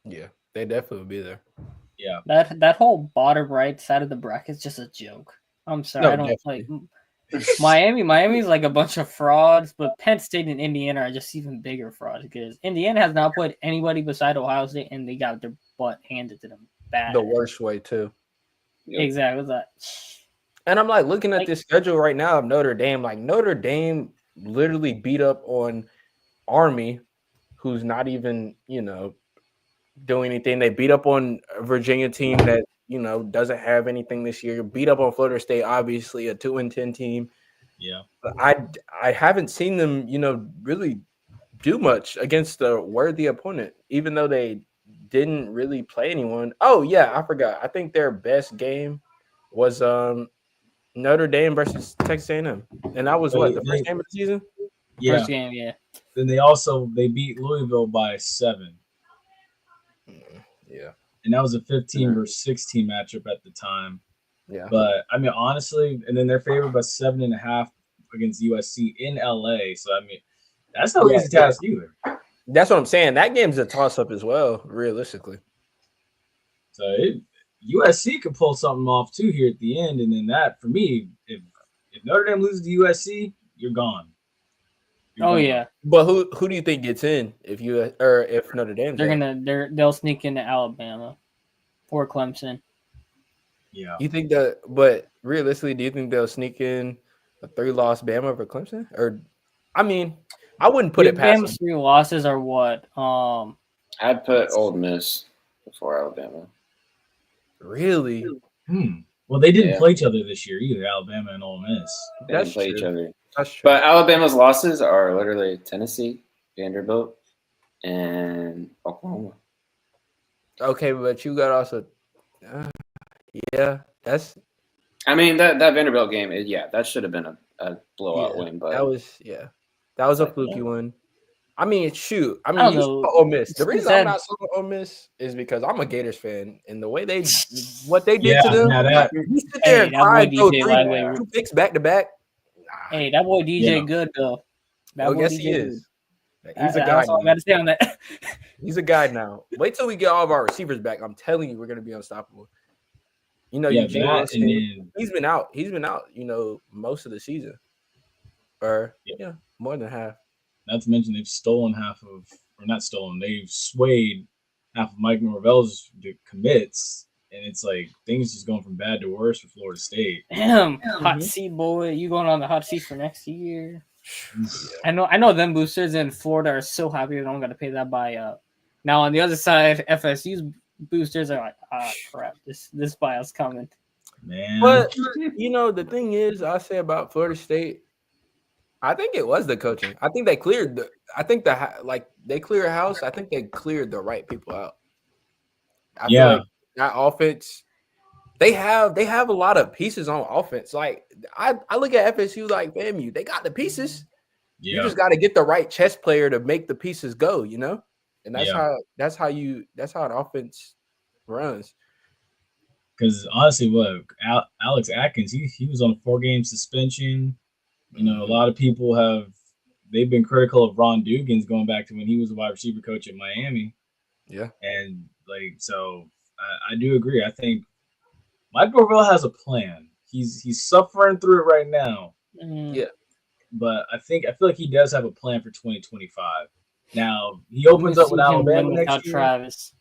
Yeah, they definitely will be there. Yeah. That whole bottom right side of the bracket is just a joke. I'm sorry. I don't like Miami's like a bunch of frauds, but Penn State and Indiana are just even bigger frauds because Indiana has not played anybody beside Ohio State, and they got their butt handed to them bad. The worst way too. Yep. Exactly. What's that? And I'm like looking at Like- this schedule right now of Notre Dame. Like Notre Dame literally beat up on Army, who's not even, doing anything. They beat up on a Virginia team that, doesn't have anything this year. Beat up on Florida State, obviously a 2-10 team. Yeah. But I haven't seen them, really do much against a worthy opponent, even though they didn't really play anyone. Oh yeah, I forgot. I think their best game was Notre Dame versus Texas A&M, and that was the first game of the season. Yeah. First game, yeah. Then they beat Louisville by 7. Yeah, and that was a 15 versus 16 matchup at the time. yeah. But I mean, honestly, and then they're favored by 7.5 against USC in LA. So I mean, that's no easy task either. That's what I'm saying. That game's a toss-up as well, realistically. So USC could pull something off too here at the end, and then that for me, if Notre Dame loses to USC, you're gone. Yeah. But who do you think gets in if Notre Dame? They'll sneak into Alabama or Clemson. Yeah. You think that? But realistically, do you think they'll sneak in a 3-loss Bama over Clemson? Or, I mean, I wouldn't put it past them. Bama's 3 losses are what? I'd put Ole Miss before Alabama. Really? Well, they didn't play each other this year either, Alabama and Ole Miss. They didn't play each other. That's true. But Alabama's losses are literally Tennessee, Vanderbilt, and Oklahoma. Okay, but you got also, that's. I mean that Vanderbilt game, that should have been a blowout win, but that was a fluky one. I mean, shoot. I mean, I you don't saw know. Ole Miss. The reason I'm Sad. not saying Ole Miss is because I'm a Gators fan, and the way what they did to them, you sit there and cry and throw 2 picks back to back. Hey, that boy DJ good though. I guess he is. He's a guy. That's all I got to say on that. He's a guy now. Wait till we get all of our receivers back. I'm telling you, we're going to be unstoppable. Eugene Wilson, he's been out. He's been out, most of the season. Or, more than half. Not to mention they've stolen they've swayed half of Mike Norvell's commits. And it's like things just going from bad to worse for Florida State. Damn, hot seat boy, you going on the hot seat for next year? I know them boosters in Florida are so happy they don't got to pay that buyout. Now on the other side, FSU's boosters are like, crap, this buyout's coming. Man, but the thing is, I say about Florida State, I think it was the coaching. I think they cleared they cleared house. I think they cleared the right people out. I feel like that offense, they have a lot of pieces on offense. Like I look at FSU like FAMU, they got the pieces. You just got to get the right chess player to make the pieces go, and that's how an offense runs. Because honestly, Alex Atkins, he was on a 4-game suspension. A lot of people they've been critical of Ron Dugans going back to when he was a wide receiver coach at Miami. Yeah, and so. I do agree. I think Mike Norvell has a plan. He's suffering through it right now. Yeah. But I feel like he does have a plan for 2025. Now he opens up with Alabama next year. Travis.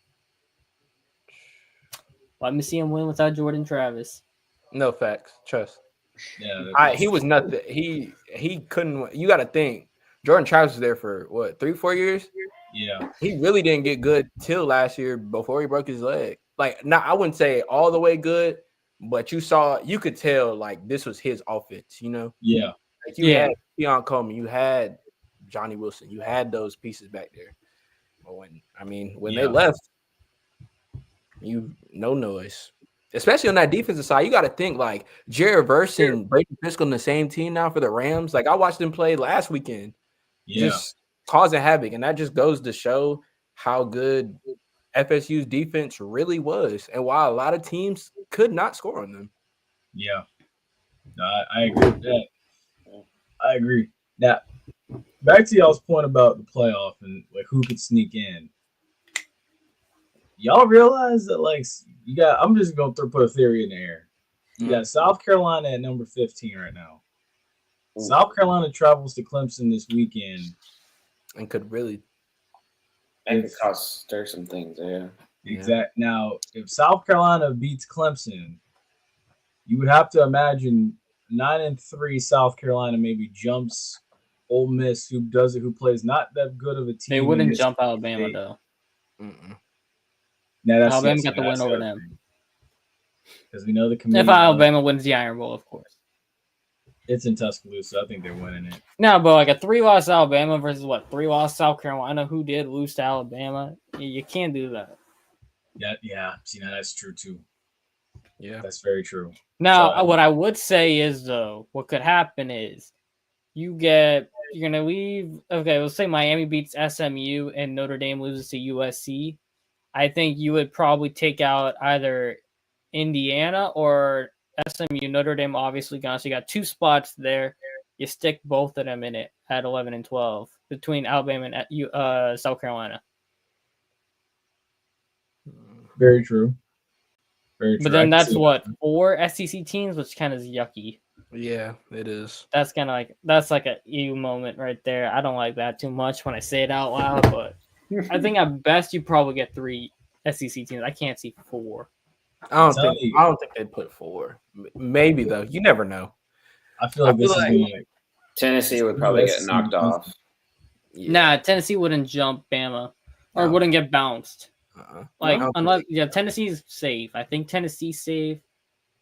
Let me see him win without Jordan Travis. No facts. Trust. Yeah. He was nothing. He couldn't. You got to think. Jordan Travis was there for what, 3-4 years? Yeah. He really didn't get good till last year before he broke his leg. Like, I wouldn't say all the way good, but you could tell like this was his offense, Yeah. Like you had Keon Coleman, you had Johnny Wilson, you had those pieces back there. But when they left, no noise. Especially on that defensive side, you got to think like Jared Verse and Brady Driscoll on the same team now for the Rams. Like I watched them play last weekend, just causing havoc, and that just goes to show how good FSU's defense really was, and why a lot of teams could not score on them. Yeah, I agree with that. I agree. Now, back to y'all's point about the playoff and like who could sneak in. Y'all realize that like you got? I'm just gonna put a theory in the air. You got South Carolina at number 15 right now. South Carolina travels to Clemson this weekend. And could really. That could stir some things, yeah. Exact. Now, if South Carolina beats Clemson, you would have to imagine 9-3 South Carolina maybe jumps Ole Miss, who plays not that good of a team. They wouldn't jump Alabama though. Now that's Alabama got the win over them because we know the committee. If Alabama wins the Iron Bowl, of course. It's in Tuscaloosa. I think they're winning it. No, but like a 3-loss Alabama versus 3-loss South Carolina, who did lose to Alabama? You can't do that. Yeah. See, now that's true too. Yeah, that's very true. Now, what I would say is though, what could happen is you're gonna leave. Okay, let's say Miami beats SMU and Notre Dame loses to USC. I think you would probably take out either Indiana or SMU. Notre Dame obviously gone, so you got 2 spots there. You stick both of them in it at 11 and 12 between Alabama and South Carolina. Very true. Very true. But then that's 4 SEC teams, which kind of is yucky. Yeah, it is. That's kind of that's like a ew moment right there. I don't like that too much when I say it out loud, but I think at best you probably get 3 SEC teams. I can't see 4. I don't think they'd put 4. Maybe though. You never know. I feel like Tennessee would probably get knocked off. Yeah. Nah, Tennessee wouldn't jump Bama or wouldn't get bounced. Tennessee's safe. I think Tennessee's safe.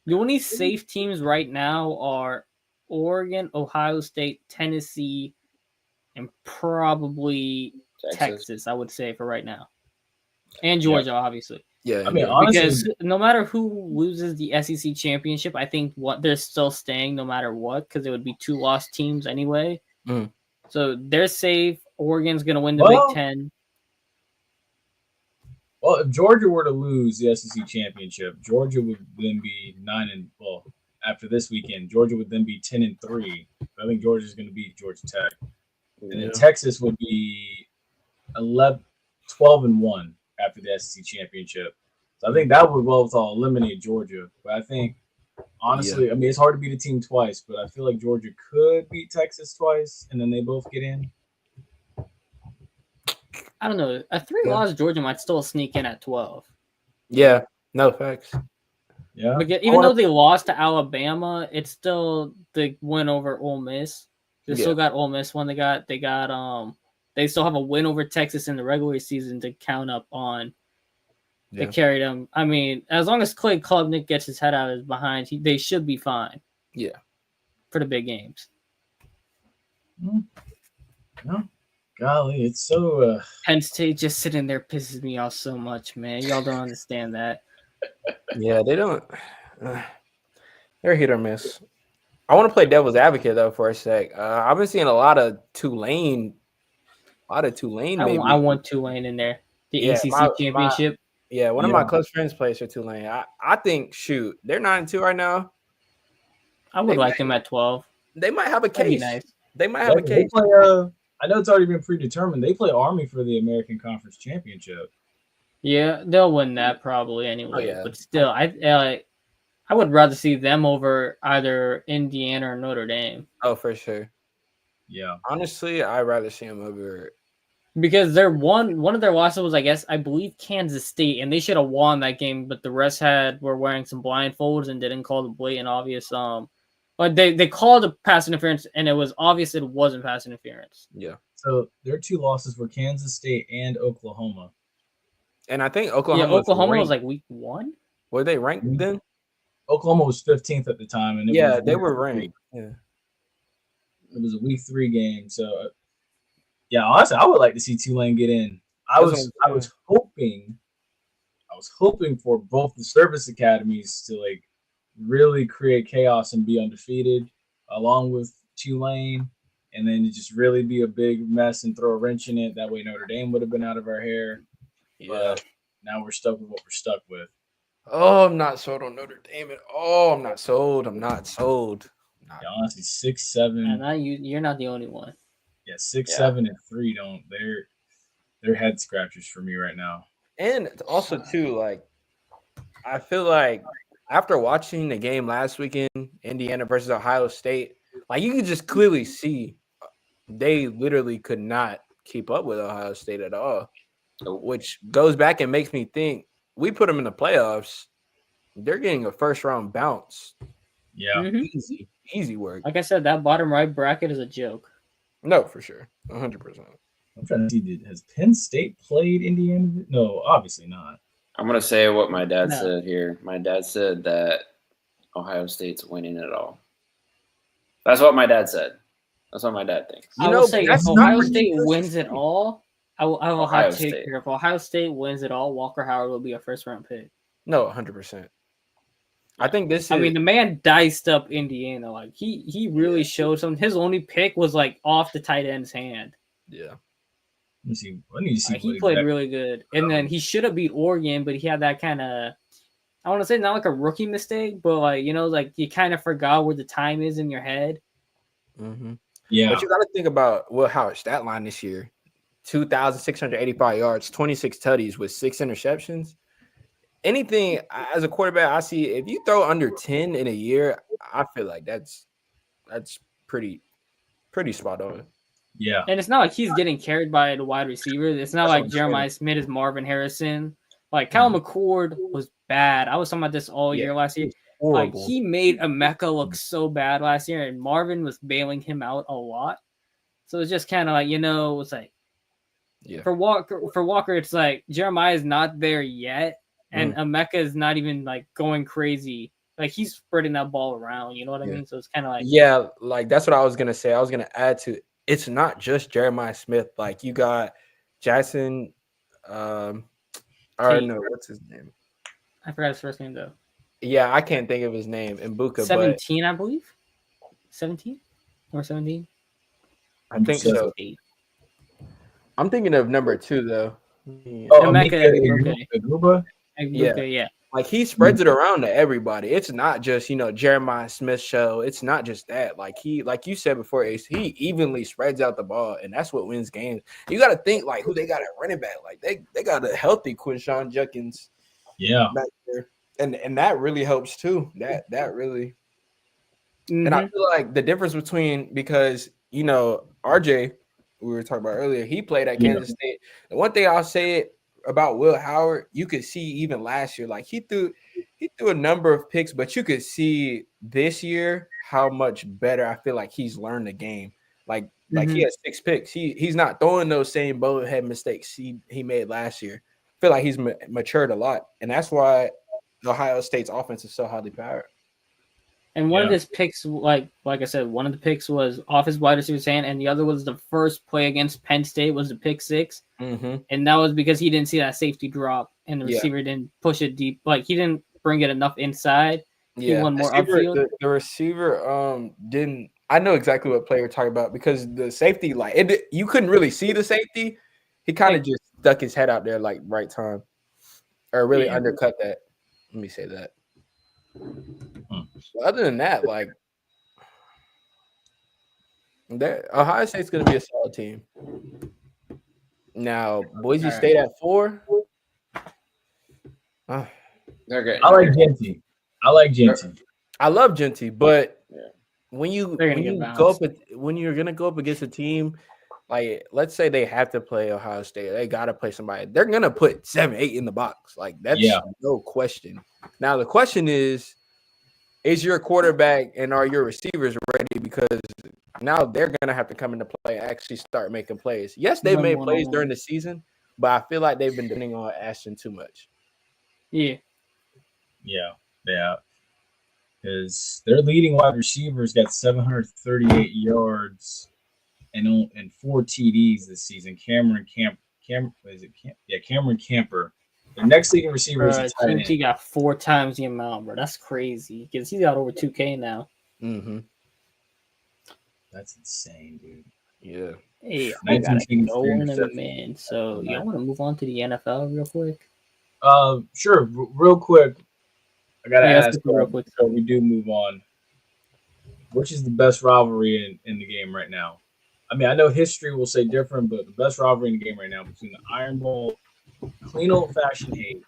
The only safe teams right now are Oregon, Ohio State, Tennessee, and probably Texas, I would say, for right now. And Georgia, obviously. Yeah. I mean, honestly, because no matter who loses the SEC championship, I think they're still staying no matter what, because it would be 2 lost teams anyway. So they're safe. Oregon's going to win the Big Ten. Well, if Georgia were to lose the SEC championship, Georgia would then be after this weekend, Georgia would then be 10-3. I think Georgia's going to beat Georgia Tech. And then Texas would be 12-1 after the SEC championship. So I think that would eliminate Georgia. But I think, honestly, I mean, it's hard to beat a team twice, but I feel like Georgia could beat Texas twice, and then they both get in. I don't know. A 3-loss Georgia might still sneak in at 12. Yeah, no facts. Yeah. Because even though they lost to Alabama, it's still the win over Ole Miss. They still got Ole Miss one. They still have a win over Texas in the regular season to count up on. They carried them. I mean, as long as Clay Klubnik gets his head out of his behind, they should be fine. Yeah. For the big games. No. Golly, it's so Penn State just sitting there pisses me off so much, man. Y'all don't understand that. Yeah, they don't. They're hit or miss. I want to play devil's advocate though for a sec. I've been seeing a lot of Tulane. I want Tulane in there. The ACC championship. One of my close friends plays for Tulane. I think they're 9-2 right now. I would like them at 12. They might have a case. Nice. They might have a case. I know it's already been predetermined. They play Army for the American Conference Championship. Yeah, they'll win that probably anyway. But still, I would rather see them over either Indiana or Notre Dame. Oh, for sure. Yeah. Honestly, I'd rather see them over. Because one of their losses was, I believe Kansas State, and they should have won that game, but the rest were wearing some blindfolds and didn't call the blatant obvious but they called a pass interference, and it was obvious it wasn't pass interference. Yeah. So their 2 losses were Kansas State and Oklahoma. And I think Oklahoma was like week 1. Were they ranked then? Oklahoma was 15th at the time, and they were ranked. Yeah. It was a week 3 game, so honestly, I would like to see Tulane get in. I was hoping for both the service academies to really create chaos and be undefeated, along with Tulane, and then to just really be a big mess and throw a wrench in it. That way, Notre Dame would have been out of our hair. Yeah. But now we're stuck with what we're stuck with. Oh, I'm not sold on Notre Dame at all. I'm not sold. Yeah, honestly, 6-7. And you're not the only one. Yeah, 6-7 and 3 they're head scratchers for me right now. And also too, I feel like after watching the game last weekend, Indiana versus Ohio State, like you could just clearly see they literally could not keep up with Ohio State at all, which goes back and makes me think we put them in the playoffs. They're getting a first round bounce. Yeah. Easy work. Like I said, that bottom right bracket is a joke. No, for sure. 100%. I'm trying to see, has Penn State played Indiana? No, obviously not. I'm going to say what my dad said here. My dad said that Ohio State's winning it all. That's what my dad said. That's what my dad thinks. I will say if Ohio State wins it all, I have a hot take here. If Ohio State wins it all, Walker Howard will be a first-round pick. No, 100%. I think this is... I mean, the man diced up Indiana. Like, he really showed something. His only pick was, like, off the tight end's hand. Yeah. Let me see. He played really good. And then he should have beat Oregon, but he had that kind of... I want to say not like a rookie mistake, but, like, you know, like, you kind of forgot where the time is in your head. Mm-hmm. Yeah. But you got to think about Will Howard's stat line this year. 2,685 yards, 26 tutties with 6 interceptions. Anything as a quarterback, I see if you throw under 10 in a year, I feel like that's pretty spot on. Yeah. And it's not like he's getting carried by the wide receivers. It's not like Jeremiah Smith is Marvin Harrison. Like Kyle McCord was bad. I was talking about this all year last year. Horrible. Like he made Emeka look so bad last year, and Marvin was bailing him out a lot. So it's just kind of like, you know, it's like for Walker, it's like Jeremiah is not there yet. And Emeka is not even like going crazy. Like he's spreading that ball around. You know what I mean? So it's kind of like like that's what I was gonna say. I was gonna add to it's not just Jeremiah Smith. Like you got Jackson. I don't know what's his name. I forgot his first name though. Yeah, I can't think of his name. Mbuka, 17, I believe. 17 or 17. I think so. I'm thinking of number 2 though. Emeka. Yeah. Like he spreads it around to everybody. It's not just, you know, Jeremiah Smith show. It's not just that. Like like you said before, Ace, he evenly spreads out the ball, and that's what wins games. You got to think like who they got at running back. Like they got a healthy Quinshon Judkins. Yeah. Back there. And that really helps too. That really. And I feel like the difference between, because, you know, RJ, we were talking about earlier, he played at Kansas State. The one thing I'll say about Will Howard, you could see even last year, like he threw a number of picks, but you could see this year how much better I feel like he's learned the game. Like he has 6 picks. He's not throwing those same bonehead mistakes he made last year. I feel like he's matured a lot, and that's why Ohio State's offense is so highly powered. And one of his picks, like I said, one of the picks was off his wide receiver's hand, and the other was the first play against Penn State was the pick 6. And that was because he didn't see that safety drop, and the receiver didn't push it deep. Like he didn't bring it enough inside. He won more upfield. The receiver didn't. I know exactly what play you're talking about, because the safety, like you couldn't really see the safety. He kind of just stuck his head out there like right time, or really undercut that. Let me say that. But other than that, like Ohio State's going to be a solid team. Now, Boise State at 4. They're good. I like Genty. I love Genty, but when you're gonna go up against a team, like let's say they have to play Ohio State, they gotta play somebody. They're gonna put 7-8 in the box. Like that's no question. Now the question is your quarterback and are your receivers ready? Because now they're gonna have to come into play and actually start making plays. Yes, they've made plays during the season, but I feel like they've been depending on Ashton too much. Yeah. Because their leading wide receivers got 738 yards and 4 TDs this season. Cameron Camper. Their next leading receiver is a tight end. He got 4 times the amount, bro. That's crazy. Because he's got over 2K now. That's insane, dude. Yeah. Hey, I gotta go in a minute. So y'all want to move on to the NFL real quick? Sure. Real quick. I gotta ask real quick. So we do move on. Which is the best rivalry in the game right now? I mean, I know history will say different, but the best rivalry in the game right now between the Iron Bowl, clean old-fashioned hate,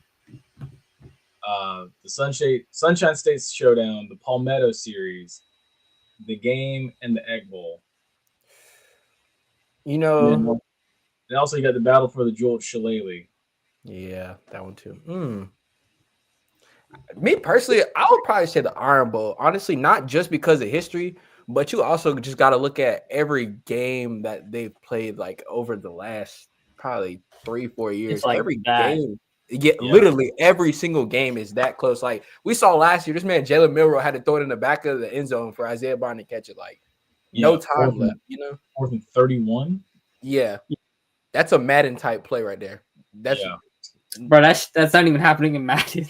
the Sunshine State Showdown, the Palmetto series, the game, and the Egg Bowl. You know, And also you got the battle for the Jewel Shillelagh. yeah, that one too. Me personally, I would probably say the Iron Bowl. Honestly, not just because of history, but you also just got to look at every game that they've played like over the last probably 3-4 years. It's like every that. game, literally every single game is that close. Like we saw last year, this man Jalen Milroe had to throw it in the back of the end zone for Isaiah Bond to catch it. Like no time left, you know. 4th and 31. Yeah, that's a Madden type play right there. That's bro. That's not even happening in Madden.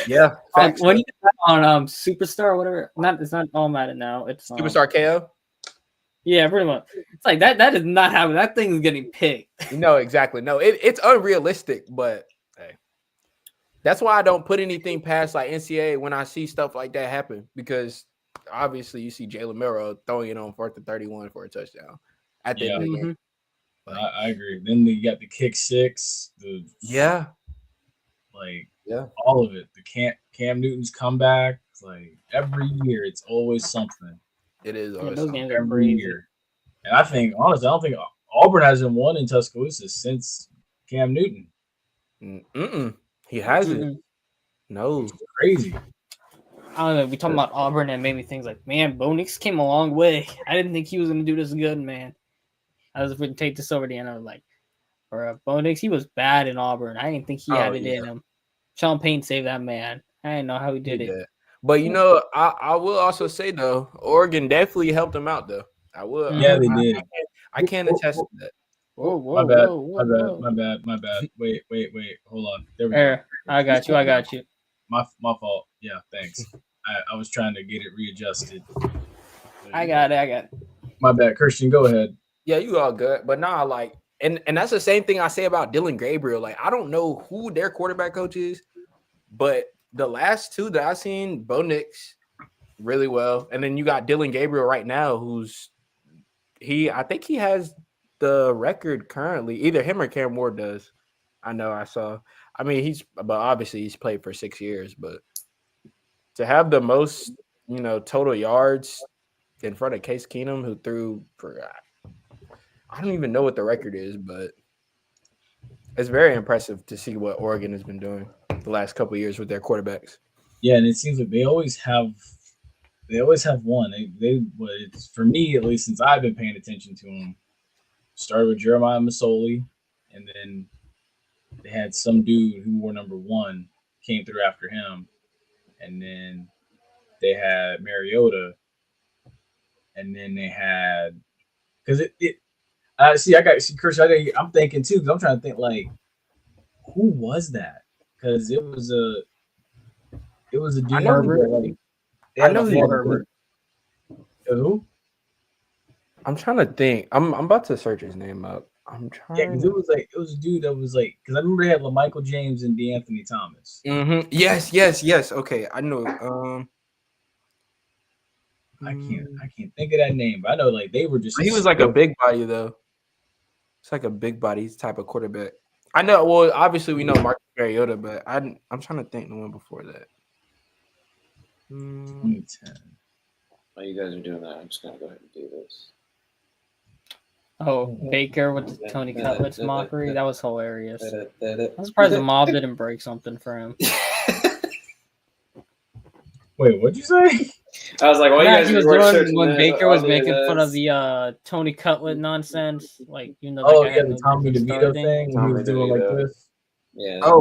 yeah. When you get on Superstar or whatever, it's not all Madden now. It's Superstar KO. Yeah, pretty much. It's like that is not happening. That thing is getting picked. No, exactly. No, it's unrealistic, but hey, that's why I don't put anything past like NCAA when I see stuff like that happen, because obviously you see Jalen Milroe throwing it on 4th and 31 for a touchdown at the end of the game. I agree. Then you got the kick six. All of it. The Cam Newton's comeback. Like every year, it's always something. It is always those games are every crazy. year. And I think, honestly, I don't think Auburn hasn't won in Tuscaloosa since Cam Newton. He hasn't. No. It's crazy. I don't know. We talking about Auburn and made me think like, man, Bo Nix came a long way. I didn't think he was gonna do this good, man. I was going to take this over the end. I was like, for Bo Nix, he was bad in Auburn. I didn't think he had it in him. Sean Payne saved that man. I didn't know how he did it. But you know, I will also say though, Oregon definitely helped him out though. I will. Yeah, they did. I can't attest to that. My bad. Wait. Hold on. There we go. I got you. My fault. Yeah, thanks. I was trying to get it readjusted. I got it. My bad. Christian, go ahead. Yeah, you all good. But nah, like, and that's the same thing I say about Dylan Gabriel. Like, I don't know who their quarterback coach is, but the last two that I've seen, Bo Nix really well. And then you got Dylan Gabriel right now, I think he has the record currently. Either him or Cam Ward does. I know I saw. I mean, but obviously he's played for 6 years, but to have the most, total yards in front of Case Keenum, who threw for, I don't even know what the record is, but it's very impressive to see what Oregon has been doing the last couple of years with their quarterbacks. Yeah, and it seems like they always have one. It's for me at least, since I've been paying attention to them. Started with Jeremiah Masoli, and then they had some dude who wore number 1 came through after him, and then they had Mariota, and then they had because Chris. I'm thinking too, because I'm trying to think like, who was that? Because it was a dude. I know Herbert. Who? I'm trying to think. I'm about to search his name up. I'm trying. Yeah, because it was a dude that was like, because I remember they had LaMichael James and DeAnthony Thomas. Mm-hmm. Yes. Okay, I know. I can't think of that name, but I know like they were just. He was like a big body though. It's like a big body type of quarterback. I know. Well, obviously we know Marcus Mariota, but I'm trying to think the one before that. 2010. While you guys are doing that, I'm just gonna go ahead and do this. Oh, Baker with the Tony Cutlett's mockery. That was hilarious. I'm surprised the mob didn't break something for him. Wait, what'd you say? I was like, well, you guys he was were doing when Baker was making fun of the Tony Cutlet nonsense. Like, the Tommy DeVito thing. He was doing like this. Yeah. Oh,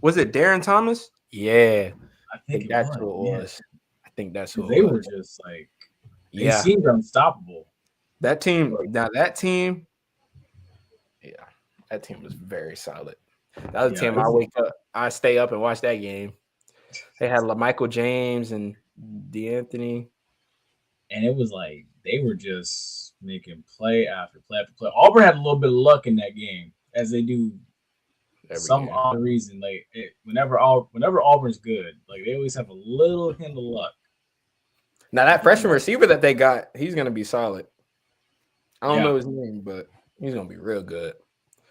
was it Darren Thomas? Yeah. I think that's who it was. I think that's who they were just like, they seemed unstoppable. That team, yeah, that team was very solid. That other team, I stay up and watch that game. They had LaMichael James and DeAnthony. And it was like they were just making play after play after play. Auburn had a little bit of luck in that game, as they do some odd reason. Like whenever Auburn's good, like they always have a little hint of luck. Now that freshman receiver that they got, he's gonna be solid. I don't know his name, but he's gonna be real good.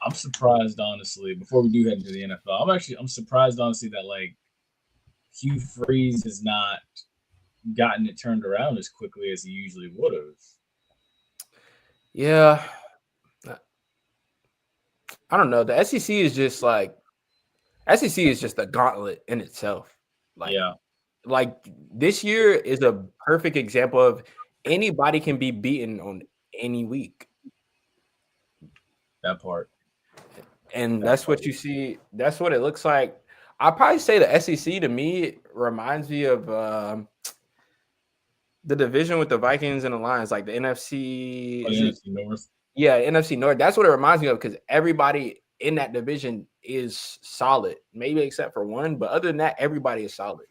I'm surprised, honestly. Before we do head into the NFL, I'm surprised, honestly, that like Hugh Freeze is not gotten it turned around as quickly as he usually would have. Yeah. I don't know. The SEC is just like SEC is just a gauntlet in itself. Like this year is a perfect example of anybody can be beaten on any week. That part. And that's what you see. That's what it looks like. I'd probably say the SEC to me reminds me of the division with the Vikings and the Lions, like the NFC. NFC North. Yeah, NFC North. That's what it reminds me of because everybody in that division is solid, maybe except for one. But other than that, everybody is solid.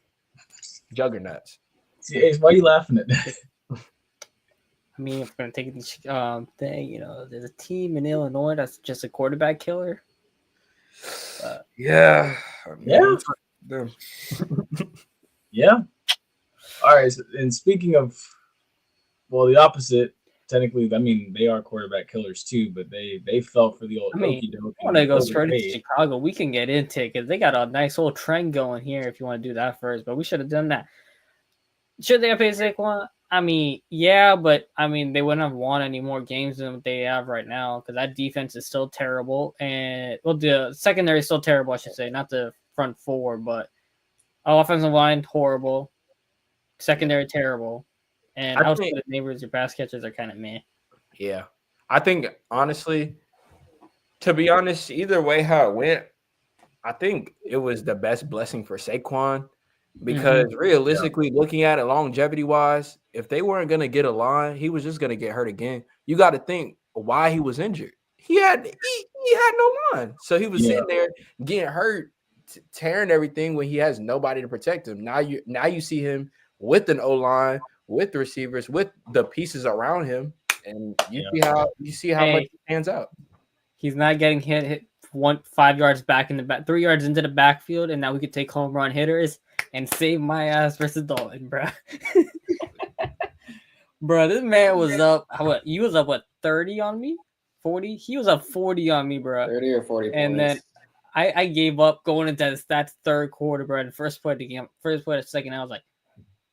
Juggernauts. See, Ace, why are you laughing at that? I mean, if we're gonna take this thing, there's a team in Illinois that's just a quarterback killer. Yeah. Yeah. All right. So, and speaking of, the opposite. Technically, I mean, they are quarterback killers too, but they fell for the old. I mean, want to go straight to Chicago? We can get into it because they got a nice old trend going here. If you want to do that first, but we should have done that. Should they have paid Saquon? I mean, yeah, but I mean, they wouldn't have won any more games than what they have right now because that defense is still terrible, and the secondary is still terrible. I should say, not the front four, but offensive line horrible, secondary terrible. And outside of neighbors, your pass catchers are kind of meh. Yeah. I think, honestly, to be honest, either way how it went, I think it was the best blessing for Saquon because realistically, looking at it longevity-wise, if they weren't going to get a line, he was just going to get hurt again. You got to think why he was injured. He had no line. So he was sitting there getting hurt, tearing everything when he has nobody to protect him. Now you see him with an O-line, with the receivers, with the pieces around him, and you see how much he stands out. He's not getting hit 5 yards back in the back, 3 yards into the backfield, and now we could take home run hitters and save my ass versus Dalton, bro. Bro, this man was up. He was up 30 on me, 40. He was up 40 on me, bro. 30 or 40 and points. Then I gave up going into that third quarter, bro. The first play of the game, first play of the second, I was like,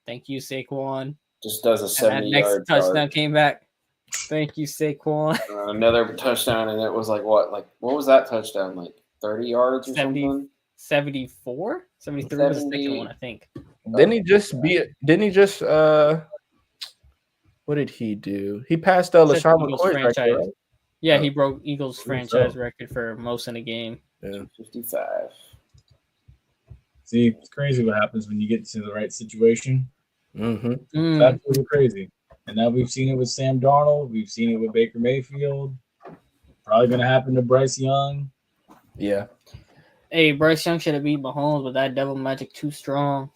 "Thank you, Saquon." Just does a 70-yard next touchdown came back. Thank you, Saquon. Another touchdown, and it was like what? Like what was that touchdown? Like 30 yards or 70, something? 74? 73 was the second one, I think. Didn't he just what did he do? He passed LaShawn McCoy's record, right? Yeah, he broke Eagles franchise record for most in a game. Yeah. 55. See, it's crazy what happens when you get to the right situation. Mm-hmm. That's really crazy. And now we've seen it with Sam Darnold. We've seen it with Baker Mayfield. Probably going to happen to Bryce Young. Yeah. Hey, Bryce Young should have beat Mahomes, but that devil magic too strong.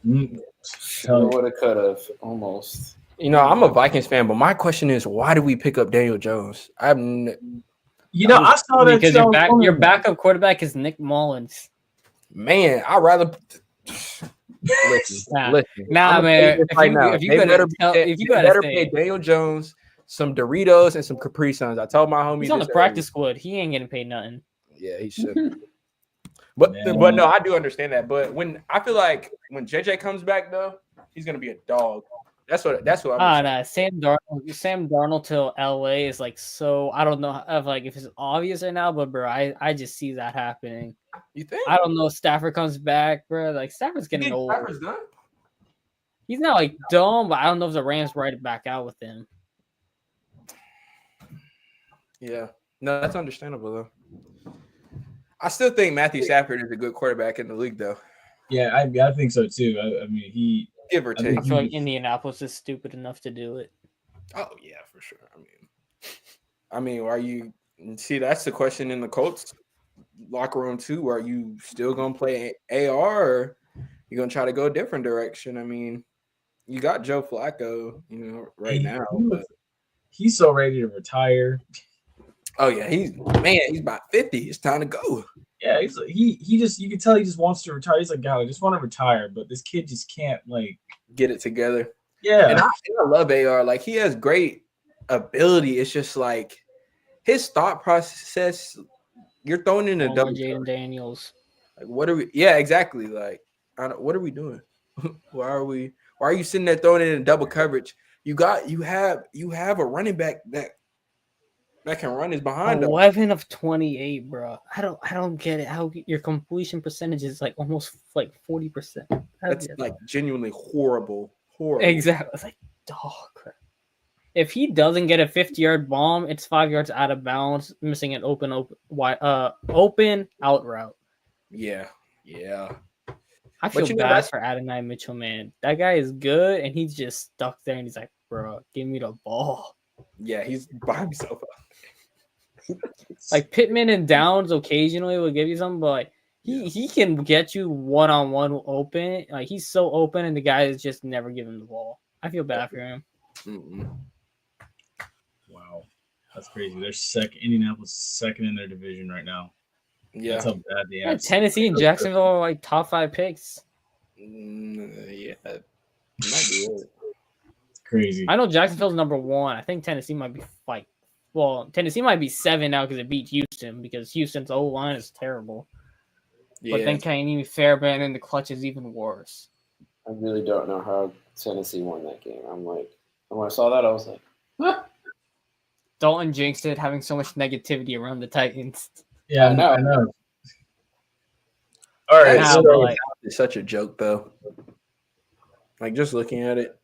Would have, could have, almost. I'm a Vikings fan, but my question is, why do we pick up Daniel Jones? I saw that because your backup quarterback is Nick Mullins. Man, I'd rather listen. Nah, man. If you better pay Daniel Jones some Doritos and some Capri Suns. I told my homie he's on the practice squad. He ain't getting paid nothing. Yeah, he should. But no, I do understand that. But I feel like when JJ comes back though, he's gonna be a dog. That's what I'm nah. Sam Darnold till LA is like so. I don't know if it's obvious right now, but bro, I just see that happening. You think? I don't know if Stafford comes back, bro. Like Stafford's getting old. Stafford's done? He's not like dumb, but I don't know if the Rams right back out with him. Yeah. No, that's understandable though. I still think Matthew Stafford is a good quarterback in the league though. Yeah, I think so too. I mean, he give or take. I feel like Indianapolis is stupid enough to do it. Oh yeah, for sure. I mean, are you see? That's the question in the Colts locker room too. Are you still gonna play AR, or you gonna try to go a different direction? I mean, you got Joe Flacco, right now. But he's so ready to retire. Oh yeah, he's about 50. It's time to go. Yeah, you can tell he just wants to retire. He's like, God, I just want to retire, but this kid just can't get it together. Yeah, and I love AR. Like he has great ability. It's just like his thought process. You're throwing in a double. Jaden Daniels. Like what are we? Yeah, exactly. Like what are we doing? Why are you sitting there throwing it in double coverage? You have a running back that can run his behind him. 11 of 28, bro. I don't get it. How your completion percentage is like almost like 40%. That's like genuinely horrible. Exactly. It's like dog crap. If he doesn't get a 50-yard bomb, it's 5 yards out of bounds, missing an open out route. Yeah. I feel bad for Adonai Mitchell, man. That guy is good, and he's just stuck there, and he's like, bro, give me the ball. Yeah, he's by himself. Like Pittman and Downs occasionally will give you something, but like, he can get you one-on-one open. Like he's so open, and the guy is just never giving the ball. I feel bad for him. Wow, that's crazy. They're second. Indianapolis is second in their division right now. Yeah, that's how bad they are. Tennessee and Jacksonville are like top 5 picks. Yeah, that might be it. It's crazy. I know Jacksonville's number 1. I think Tennessee might be like. Well, Tennessee might be 7 now because it beat Houston because Houston's O-line is terrible. Yeah. But then Ka'imi Fairbairn in the clutch is even worse. I really don't know how Tennessee won that game. I'm like, when I saw that, I was like, huh? Dalton jinxed it, having so much negativity around the Titans. Yeah, I know. All right, so it's such a joke, though. Like, just looking at it.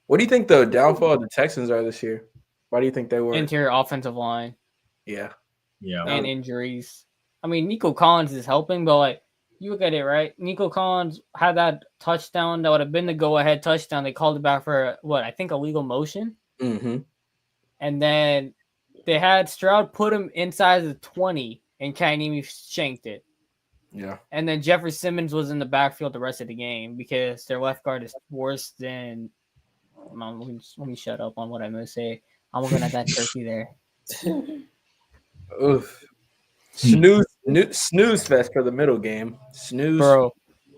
What do you think the downfall of the Texans are this year? Why do you think they were? Interior offensive line. Yeah. And injuries. I mean, Nico Collins is helping, but like you look at it, right? Nico Collins had that touchdown that would have been the go-ahead touchdown. They called it back for I think illegal motion. Mm-hmm. And then they had Stroud put him inside the 20, and Ka'imi shanked it. Yeah. And then Jeffrey Simmons was in the backfield the rest of the game because their left guard is worse than. Let me shut up on what I'm going to say. I'm looking at that turkey there. Oof. Snooze fest for the middle game. Snooze. Bro.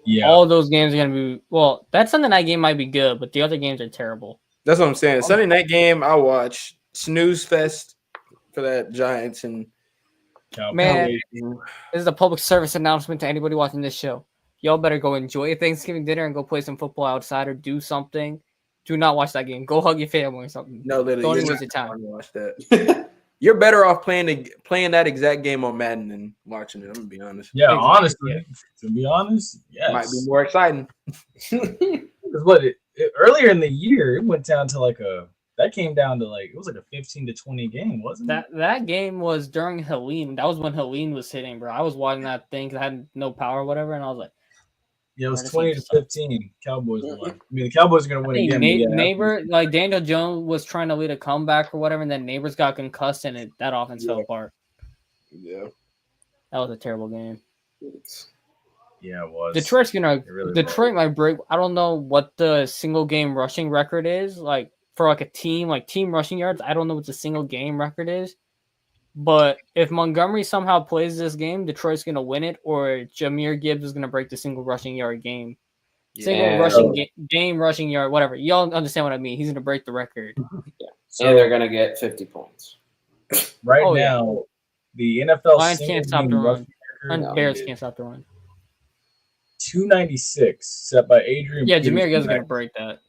Yeah. All those games are going to be – well, that Sunday night game might be good, but the other games are terrible. That's what I'm saying. Sunday night game, I'll watch. Snooze fest for that Giants and Cowboys. Man, this is a public service announcement to anybody watching this show. Y'all better go enjoy your Thanksgiving dinner and go play some football outside or do something. Do not watch that game. Go hug your family or something. No, literally. Don't even waste your time. Watch that. You're better off playing that exact game on Madden than watching it. I'm going to be honest. Yeah, honestly. To be honest, yes. Might be more exciting. Earlier in the year, it went down to that came down to it was like a 15-20 game, wasn't it? That game was during Helene. That was when Helene was hitting, bro. I was watching that thing because I had no power or whatever, and I was like, yeah, it was 20-15. Cowboys won. I mean, the Cowboys are going to win again. Neighbor, Daniel Jones was trying to lead a comeback or whatever, and then Neighbors got concussed, and that offense fell apart. Yeah. That was a terrible game. Yeah, it was. Detroit might break. I don't know what the single game rushing record is. For a team, team rushing yards, I don't know what the single game record is. But if Montgomery somehow plays this game, Detroit's going to win it, or Jahmyr Gibbs is going to break the single rushing yard game. Single rushing game, rushing yard, whatever. Y'all understand what I mean. He's going to break the record. Yeah. So they're going to get 50 points. Right now, the NFL Lions can't stop the run. Bears can't stop the run. 296 set by Adrian. Yeah, Jahmyr Gibbs is going to break that.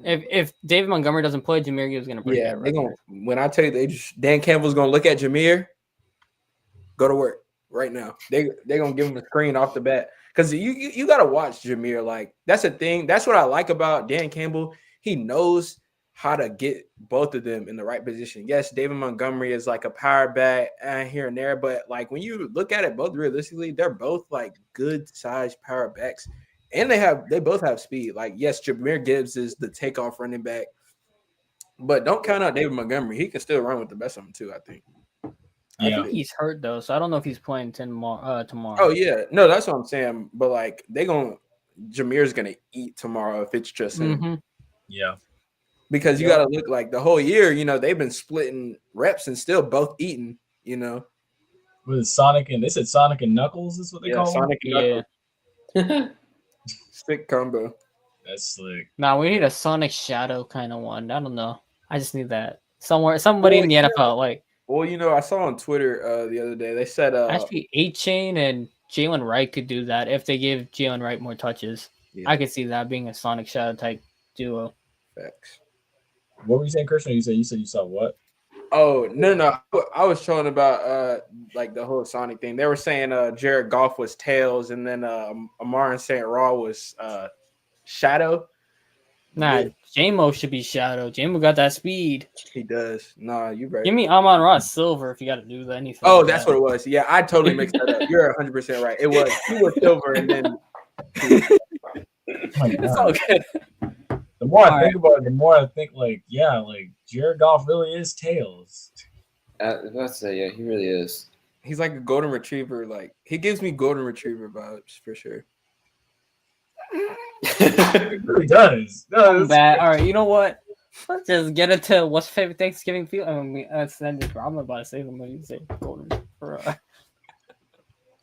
If David Montgomery doesn't play, Jahmyr Gibbs is going to break that record. When I tell you, Dan Campbell's going to look at Jahmyr, go to work right now. They're going to give him a screen off the bat. Because you got to watch Jahmyr. That's the thing. That's what I like about Dan Campbell. He knows how to get both of them in the right position. Yes, David Montgomery is a power back here and there. But, when you look at it both realistically, they're both, good-sized power backs. And they both have speed. Yes, Jahmyr Gibbs is the takeoff running back. But don't count out David Montgomery. He can still run with the best of them, too, I think. I think he's hurt, though, so I don't know if he's playing tomorrow. Oh, yeah. No, that's what I'm saying. But, Jahmyr's going to eat tomorrow if it's just him. Mm-hmm. Yeah. Because you got to look the whole year, they've been splitting reps and still both eating, With Sonic they said Sonic and Knuckles is what they call Sonic them? and Knuckles. Sick combo. That's slick. Nah, we need a Sonic Shadow kind of one. I don't know. I just need that. Somebody in the NFL, Well, I saw on Twitter the other day, they said actually 8-Chain and Jalen Wright could do that if they give Jalen Wright more touches. Yeah. I could see that being a Sonic Shadow type duo. Facts. What were you saying, Christian? You said you saw what? Oh no! I was trolling about like the whole Sonic thing. They were saying Jared Goff was Tails, and then Amar St. Raw was Shadow. Nah, J-Mo should be Shadow. J-Mo got that speed. He does. Nah, you right. Give me Amon Ross Silver if you got to do anything. Oh, that's what it was. Yeah, I totally mixed that up. You're 100% right. It was he was Silver, and then It's all good. The more I think about it, the more I think like Jared Goff really is Tails. Let's say, yeah, he really is. he's like a golden retriever. Like he gives me golden retriever vibes for sure. It really does. No, Bad. All right, you know what? Let's just get into what's your favorite Thanksgiving food. I mean, I'm about to say something. You say golden.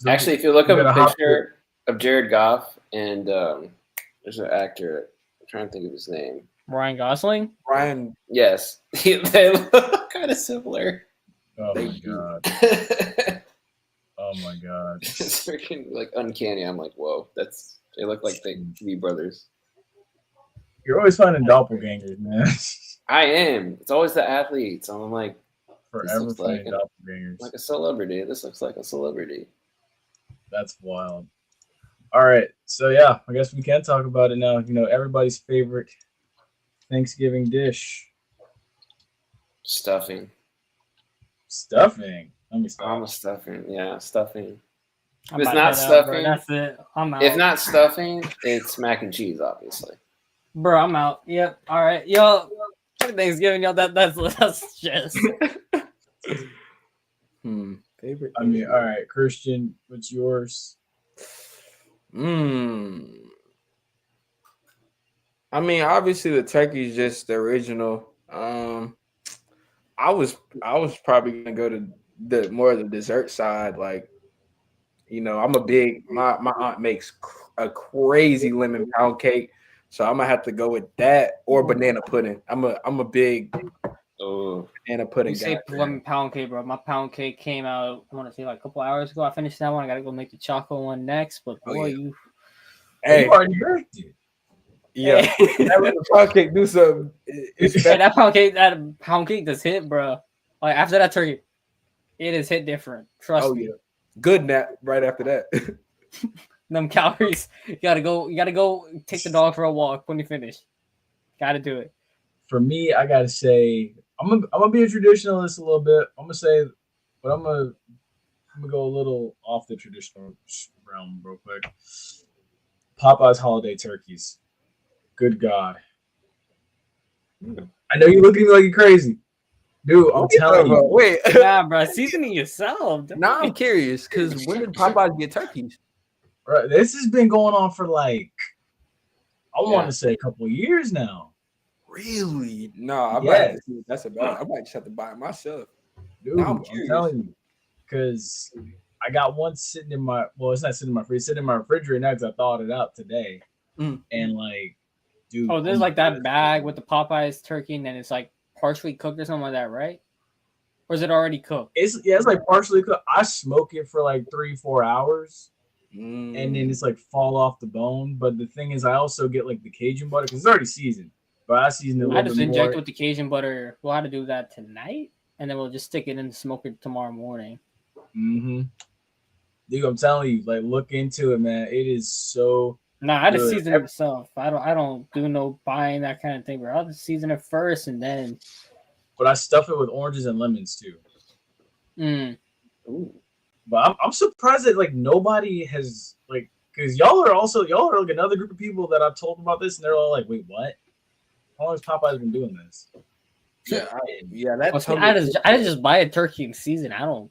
Actually, if you look up a picture of Jared Goff and there's an actor, I'm trying to think of his name. Ryan Gosling. Ryan, Yes, they look kind of similar. Oh my god. Oh my god. It's freaking like uncanny. I'm like, whoa, they look like they could be brothers. You're always finding doppelgangers, man. I am. It's always the athletes. I'm like, Forever looks finding like doppelgangers. like a celebrity. This looks like a celebrity. That's wild. All right. So yeah, I guess we can talk about it now. You know, everybody's favorite Thanksgiving dish. Stuffing. Stuffing. Let me stop. I'm a stuffing. Yeah, stuffing. I'm If it's about to not head out, bro. stuffing, That's it. I'm out. if not stuffing, it's mac and cheese, obviously. Bro, I'm out. Yep. All right, yo. Happy Thanksgiving, y'all. That's just. favorite. I mean, all right, Christian, what's yours? I mean, obviously the turkey is just the original. I was probably gonna go to the more of the dessert side. Like, you know, I'm a big my aunt makes a crazy lemon pound cake, so I'm gonna have to go with that or banana pudding. I'm a big banana pudding You say guy. lemon pound cake, bro. My pound cake came out, I want to say like a couple hours ago. I finished that one. I gotta go make the chocolate one next. But boy, you You already heard it. Yeah, that pound cake do something. Hey, that pound cake does hit, bro. Like after that turkey, it is hit different. Trust me. Yeah, good nap right after that. Them calories. You gotta go take the dog for a walk when you finish. Gotta do it. For me, I gotta say, I'm gonna be a traditionalist a little bit. I'm gonna say, but I'm gonna go a little off the traditional realm real quick. Popeye's holiday turkeys. Good God. I know you're looking at me like you're crazy. Dude, I'm telling you. Wait, Nah, bro, seasoning yourself. now I'm curious because when did Popeyes get turkeys? Bro, this has been going on for like, I want to say a couple of years now. Really? No, I might Yes. have to see what that's about. I might just have to buy it myself. Dude, Now I'm I'm curious. telling you. Because I got one sitting in my, well, it's not sitting in my fridge, it's sitting in my refrigerator now because I thawed it out today. And like, dude. Oh, there's like that bag with the Popeyes turkey, and then it's like partially cooked or something like that, right? Or is it already cooked? It's like partially cooked. I smoke it for like 3-4 hours. And then it's like fall off the bone. But the thing is, I also get like the Cajun butter because it's already seasoned. But I season it a I little just bit inject more. it with the Cajun butter. We'll have to do that tonight, and then we'll just stick it in the smoker tomorrow morning. Dude, I'm telling you, like, look into it, man. It is so. Nah, I just good. season it myself. I don't do no buying that kind of thing, bro. I'll just season it first and then. But I stuff it with oranges and lemons too. Ooh. But I'm surprised that like nobody has like, because y'all are like another group of people that I've told about this, and they're all like, wait, what? How long has Popeyes been doing this? That's I just buy a turkey and season. I don't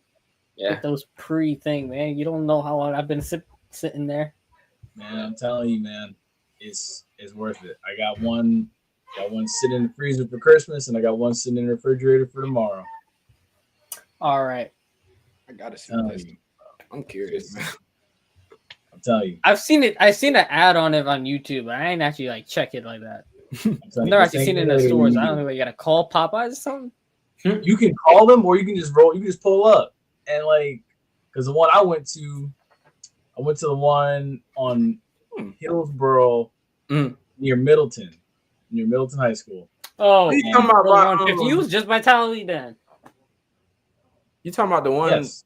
Yeah. get those pre-thing, man. You don't know how long I've been sitting there. Man, I'm telling you, man, it's worth it. I got one sitting in the freezer for Christmas, and I got one sitting in the refrigerator for tomorrow. All right. I gotta see I'm this. I'm curious, man. telling you. I've seen an ad on it on YouTube, but I ain't actually like check it like that. I've never actually seen it in the stores. I don't know if you gotta call Popeyes or something. You can call them, or you can just roll. You can just pull up, and like, because the one I went to, I went to the one on Hillsboro near Middleton High School. Oh, You talking about FAMUs just by Tally then. You talking about the one Yes.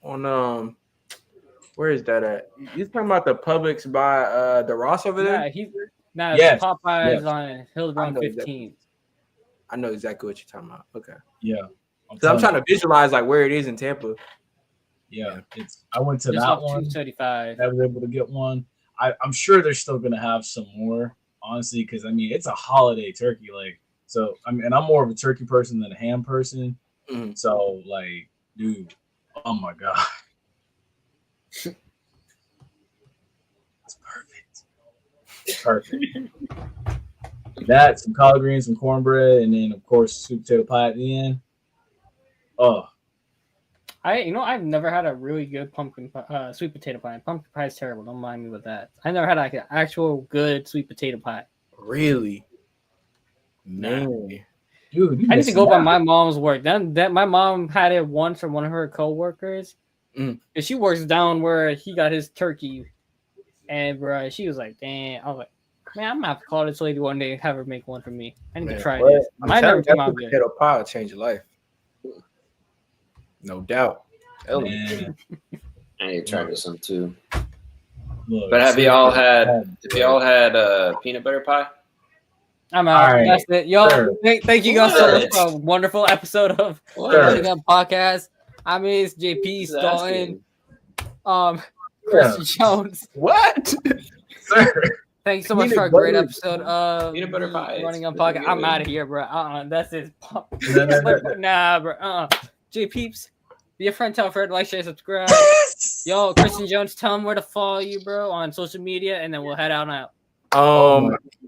on where is that at? You talking about the Publix by the Ross over there? Yes. Popeyes Yes. on Hillsboro 15. I know exactly what you're talking about. Okay. Yeah. I'm trying to visualize like where it is in Tampa. Yeah. I went to Just that off one. 235. I was able to get one. I'm sure they're still gonna have some more, honestly, because I mean it's a holiday turkey. Like, so I mean, and I'm more of a turkey person than a ham person. Mhm. So like, dude, oh my god. It's perfect. That, some collard greens, some cornbread, and then of course sweet potato pie at the end. Oh, I've never had a really good sweet potato pie. Pumpkin pie is terrible. Don't mind me with that. I never had like an actual good sweet potato pie. Really? Man. dude, I need to go by my mom's work. That my mom had it once from one of her coworkers. And she works down where he got his turkey. And bro, she was like, "Damn!" I was like, "Man, I'm gonna have to call this lady one day and have her make one for me. I need to try this." Mine never came out good. Potato pie will change your life. No doubt. Man. I need to try this one too. Look, But have y'all had peanut butter pie? I'm out. All right. That's it, y'all. Sure. Thank you guys so much for a wonderful episode of Sure. the podcast. I mean, it's JP Staunton, Christian Jones. What? Sir. Thanks so much for a great episode of Peanut butter pie. Running on podcast. I'm out of here, bro. That's it. Nah, bro. J Peeps, be a friend, tell a friend, like, share, subscribe. Yo, Christian Jones, tell them where to follow you, bro, on social media, and then we'll head out now.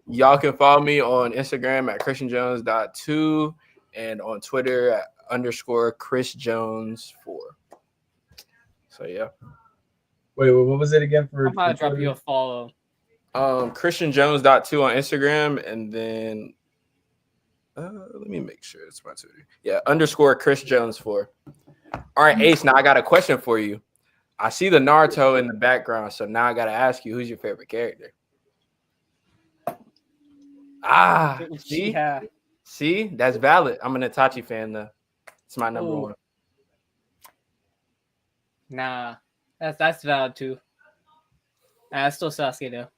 Y'all can follow me on Instagram at christianjones.2 and on Twitter at _ChrisJones4. So yeah. Wait, what was it again for? I'm gonna drop you a follow. christianjones.2 on Instagram, and then let me make sure it's my Twitter. Yeah, _ChrisJones4. All right, Ace. Now I got a question for you. I see the Naruto in the background, so now I gotta ask you, who's your favorite character? See, that's valid. I'm an Itachi fan though. It's my number one. Nah, that's valid too. It's still Sasuke though.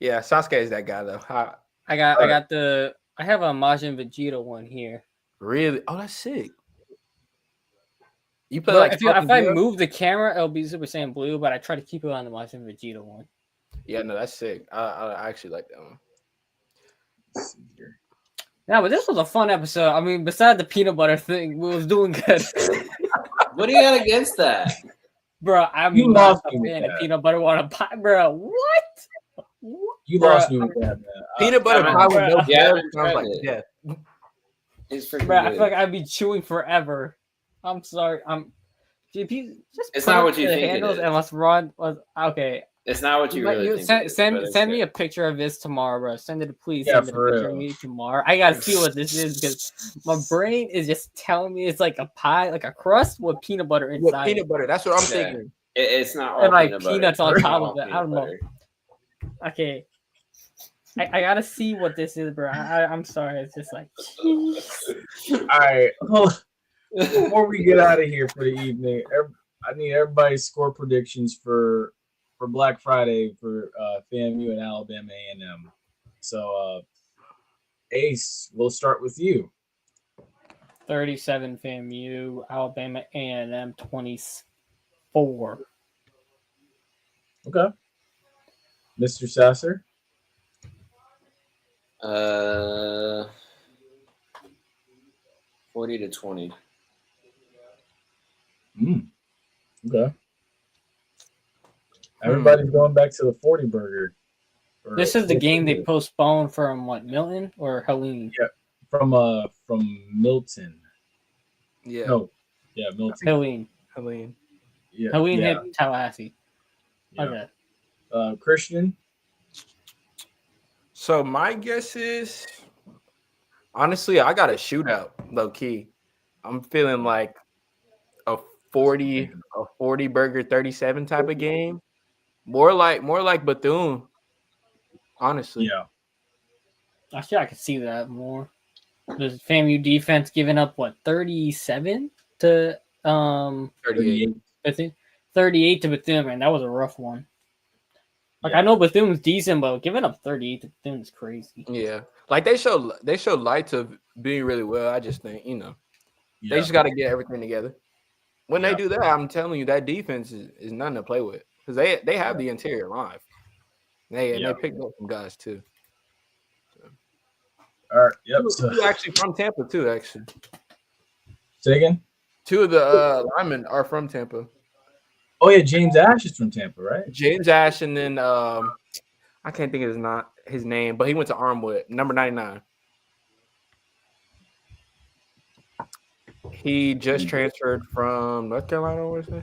Yeah, Sasuke is that guy though. I have a Majin Vegeta one here. Really? Oh, that's sick. You play But like if I move the camera, it'll be Super Saiyan Blue, but I try to keep it on the Majin Vegeta one. Yeah, no, that's sick. I actually like that one. Yeah, but this was a fun episode. I mean, besides the peanut butter thing, we was doing good. What do you got against that? Bro, I'm not a fan of peanut butter on a pie, bro. What? You lost me with that, man. Peanut butter pie with no butter sounds like death. It's freaking bro, good. I feel like I'd be chewing forever. I'm sorry. GP, just it's not what you think handles it is. And let's run. Okay. It's not what you really think. Send me a picture of this tomorrow, bro. Send it, please. Yeah, send it a picture of me tomorrow. I gotta see what this is because my brain is just telling me it's like a pie, like a crust with peanut butter inside. With peanut butter. That's what I'm thinking. It's not all and like peanut peanuts on top of it. I don't know. Butter. Okay. I gotta see what this is, bro. I'm sorry. It's just like. All right. Before we get out of here for the evening, I need everybody's score predictions for Black Friday for FAMU and Alabama A&M. So, Ace, we'll start with you. 37 FAMU, Alabama A&M 24. Okay. Mr. Sasser? 40-20. Okay. Everybody's going back to the 40 burger. This is the game they postponed from what, Milton or Helene? Yeah, from Milton. Yeah. No. Yeah, Milton. Helene. Yeah. Helene hit Tallahassee. Yeah. Okay. Christian? So my guess is, honestly, I got a shootout, low key. I'm feeling like a 40 burger 37 type of game. More like Bethune, honestly. Yeah. Actually, I could see that more. The FAMU defense giving up 37 to 38. Bethune, 38 to Bethune. Man, that was a rough one. Yeah. I know Bethune's decent, but giving up 38 to Bethune is crazy. Yeah, like they showed lights of being really well. I just think they Yeah. just got to get everything together. When Yeah. they do that, I'm telling you that defense is nothing to play with because they have the interior line. They picked up some guys too. All right. Yep. Two actually from Tampa too. Actually, Say again. 2 of the linemen are from Tampa. Oh yeah, James Ash is from Tampa, right? James Ash, and then I can't think of his name, but he went to Armwood, number 99. He just transferred from North Carolina, I want to say.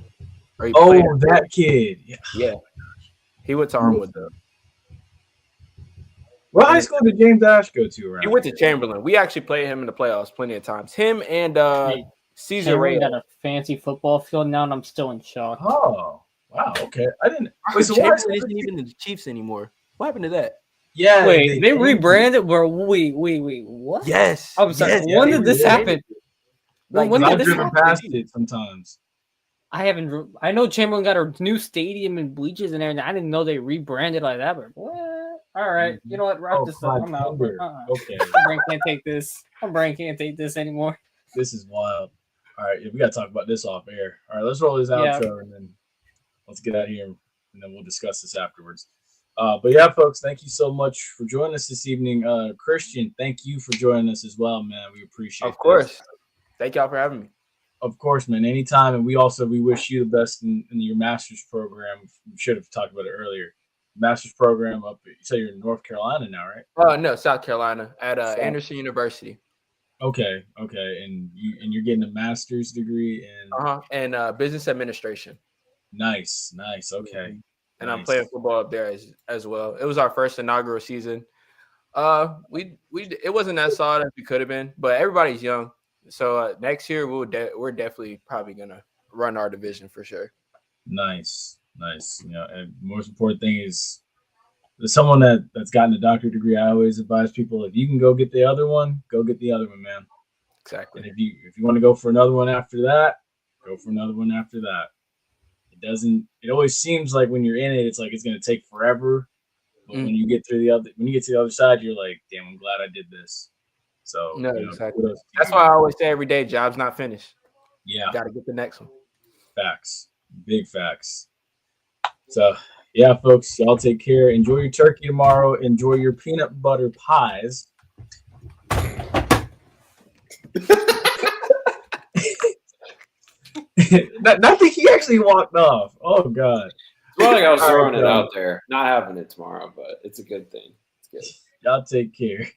That kid. Yeah. He went to Armwood though. What high school did James Ash go to? Around He went to Chamberlain. We actually played him in the playoffs plenty of times. Him and Caesar Ray got a fancy football field now, and I'm still in shock. Oh, wow. Okay, I didn't. Wait, so Chamberlain isn't even in the Chiefs anymore. What happened to that? Yeah. Wait, they rebranded? Wait, what? Yes. I'm sorry. Yes, when did this happen? When did I've this driven happen? past it sometimes. I haven't. I know Chamberlain got a new stadium and bleachers and everything. I didn't know they rebranded like that. But what? All right, you know what? Wrap this up. I'm out. Okay. My brain can't take this. My brain can't take this anymore. This is wild. All right, we got to talk about this off air. All right, let's roll this outro and then let's get out here and then we'll discuss this afterwards. But yeah, folks, thank you so much for joining us this evening. Christian, thank you for joining us as well, man. We appreciate it. Of course. Thank y'all for having me. Of course, man. Anytime. And we wish you the best in your master's program. We should have talked about it earlier. Master's program up. You say you're in North Carolina now, right? No, South Carolina at Anderson University. Okay, and you're getting a master's degree in business administration. Nice. Okay, and I'm playing football up there as well. It was our first inaugural season. It wasn't as solid as we could have been, but everybody's young, so next year we're definitely probably gonna run our division for sure. Nice. You know, and the most important thing is there's someone that's gotten a doctorate degree. I always advise people, if you can go get the other one, man. Exactly. And if you want to go for another one after that, go for another one after that. It always seems like when you're in it, it's like it's going to take forever. But when you get to the other side, you're like, damn, I'm glad I did this. So exactly. That's why I always say every day, job's not finished. Yeah. Got to get the next one. Facts. Big facts. So, yeah, folks, y'all take care. Enjoy your turkey tomorrow. Enjoy your peanut butter pies. Nothing. He actually walked off. Oh, God. It's more like I was throwing it out there. Not having it tomorrow, but it's a good thing. It's good. Y'all take care.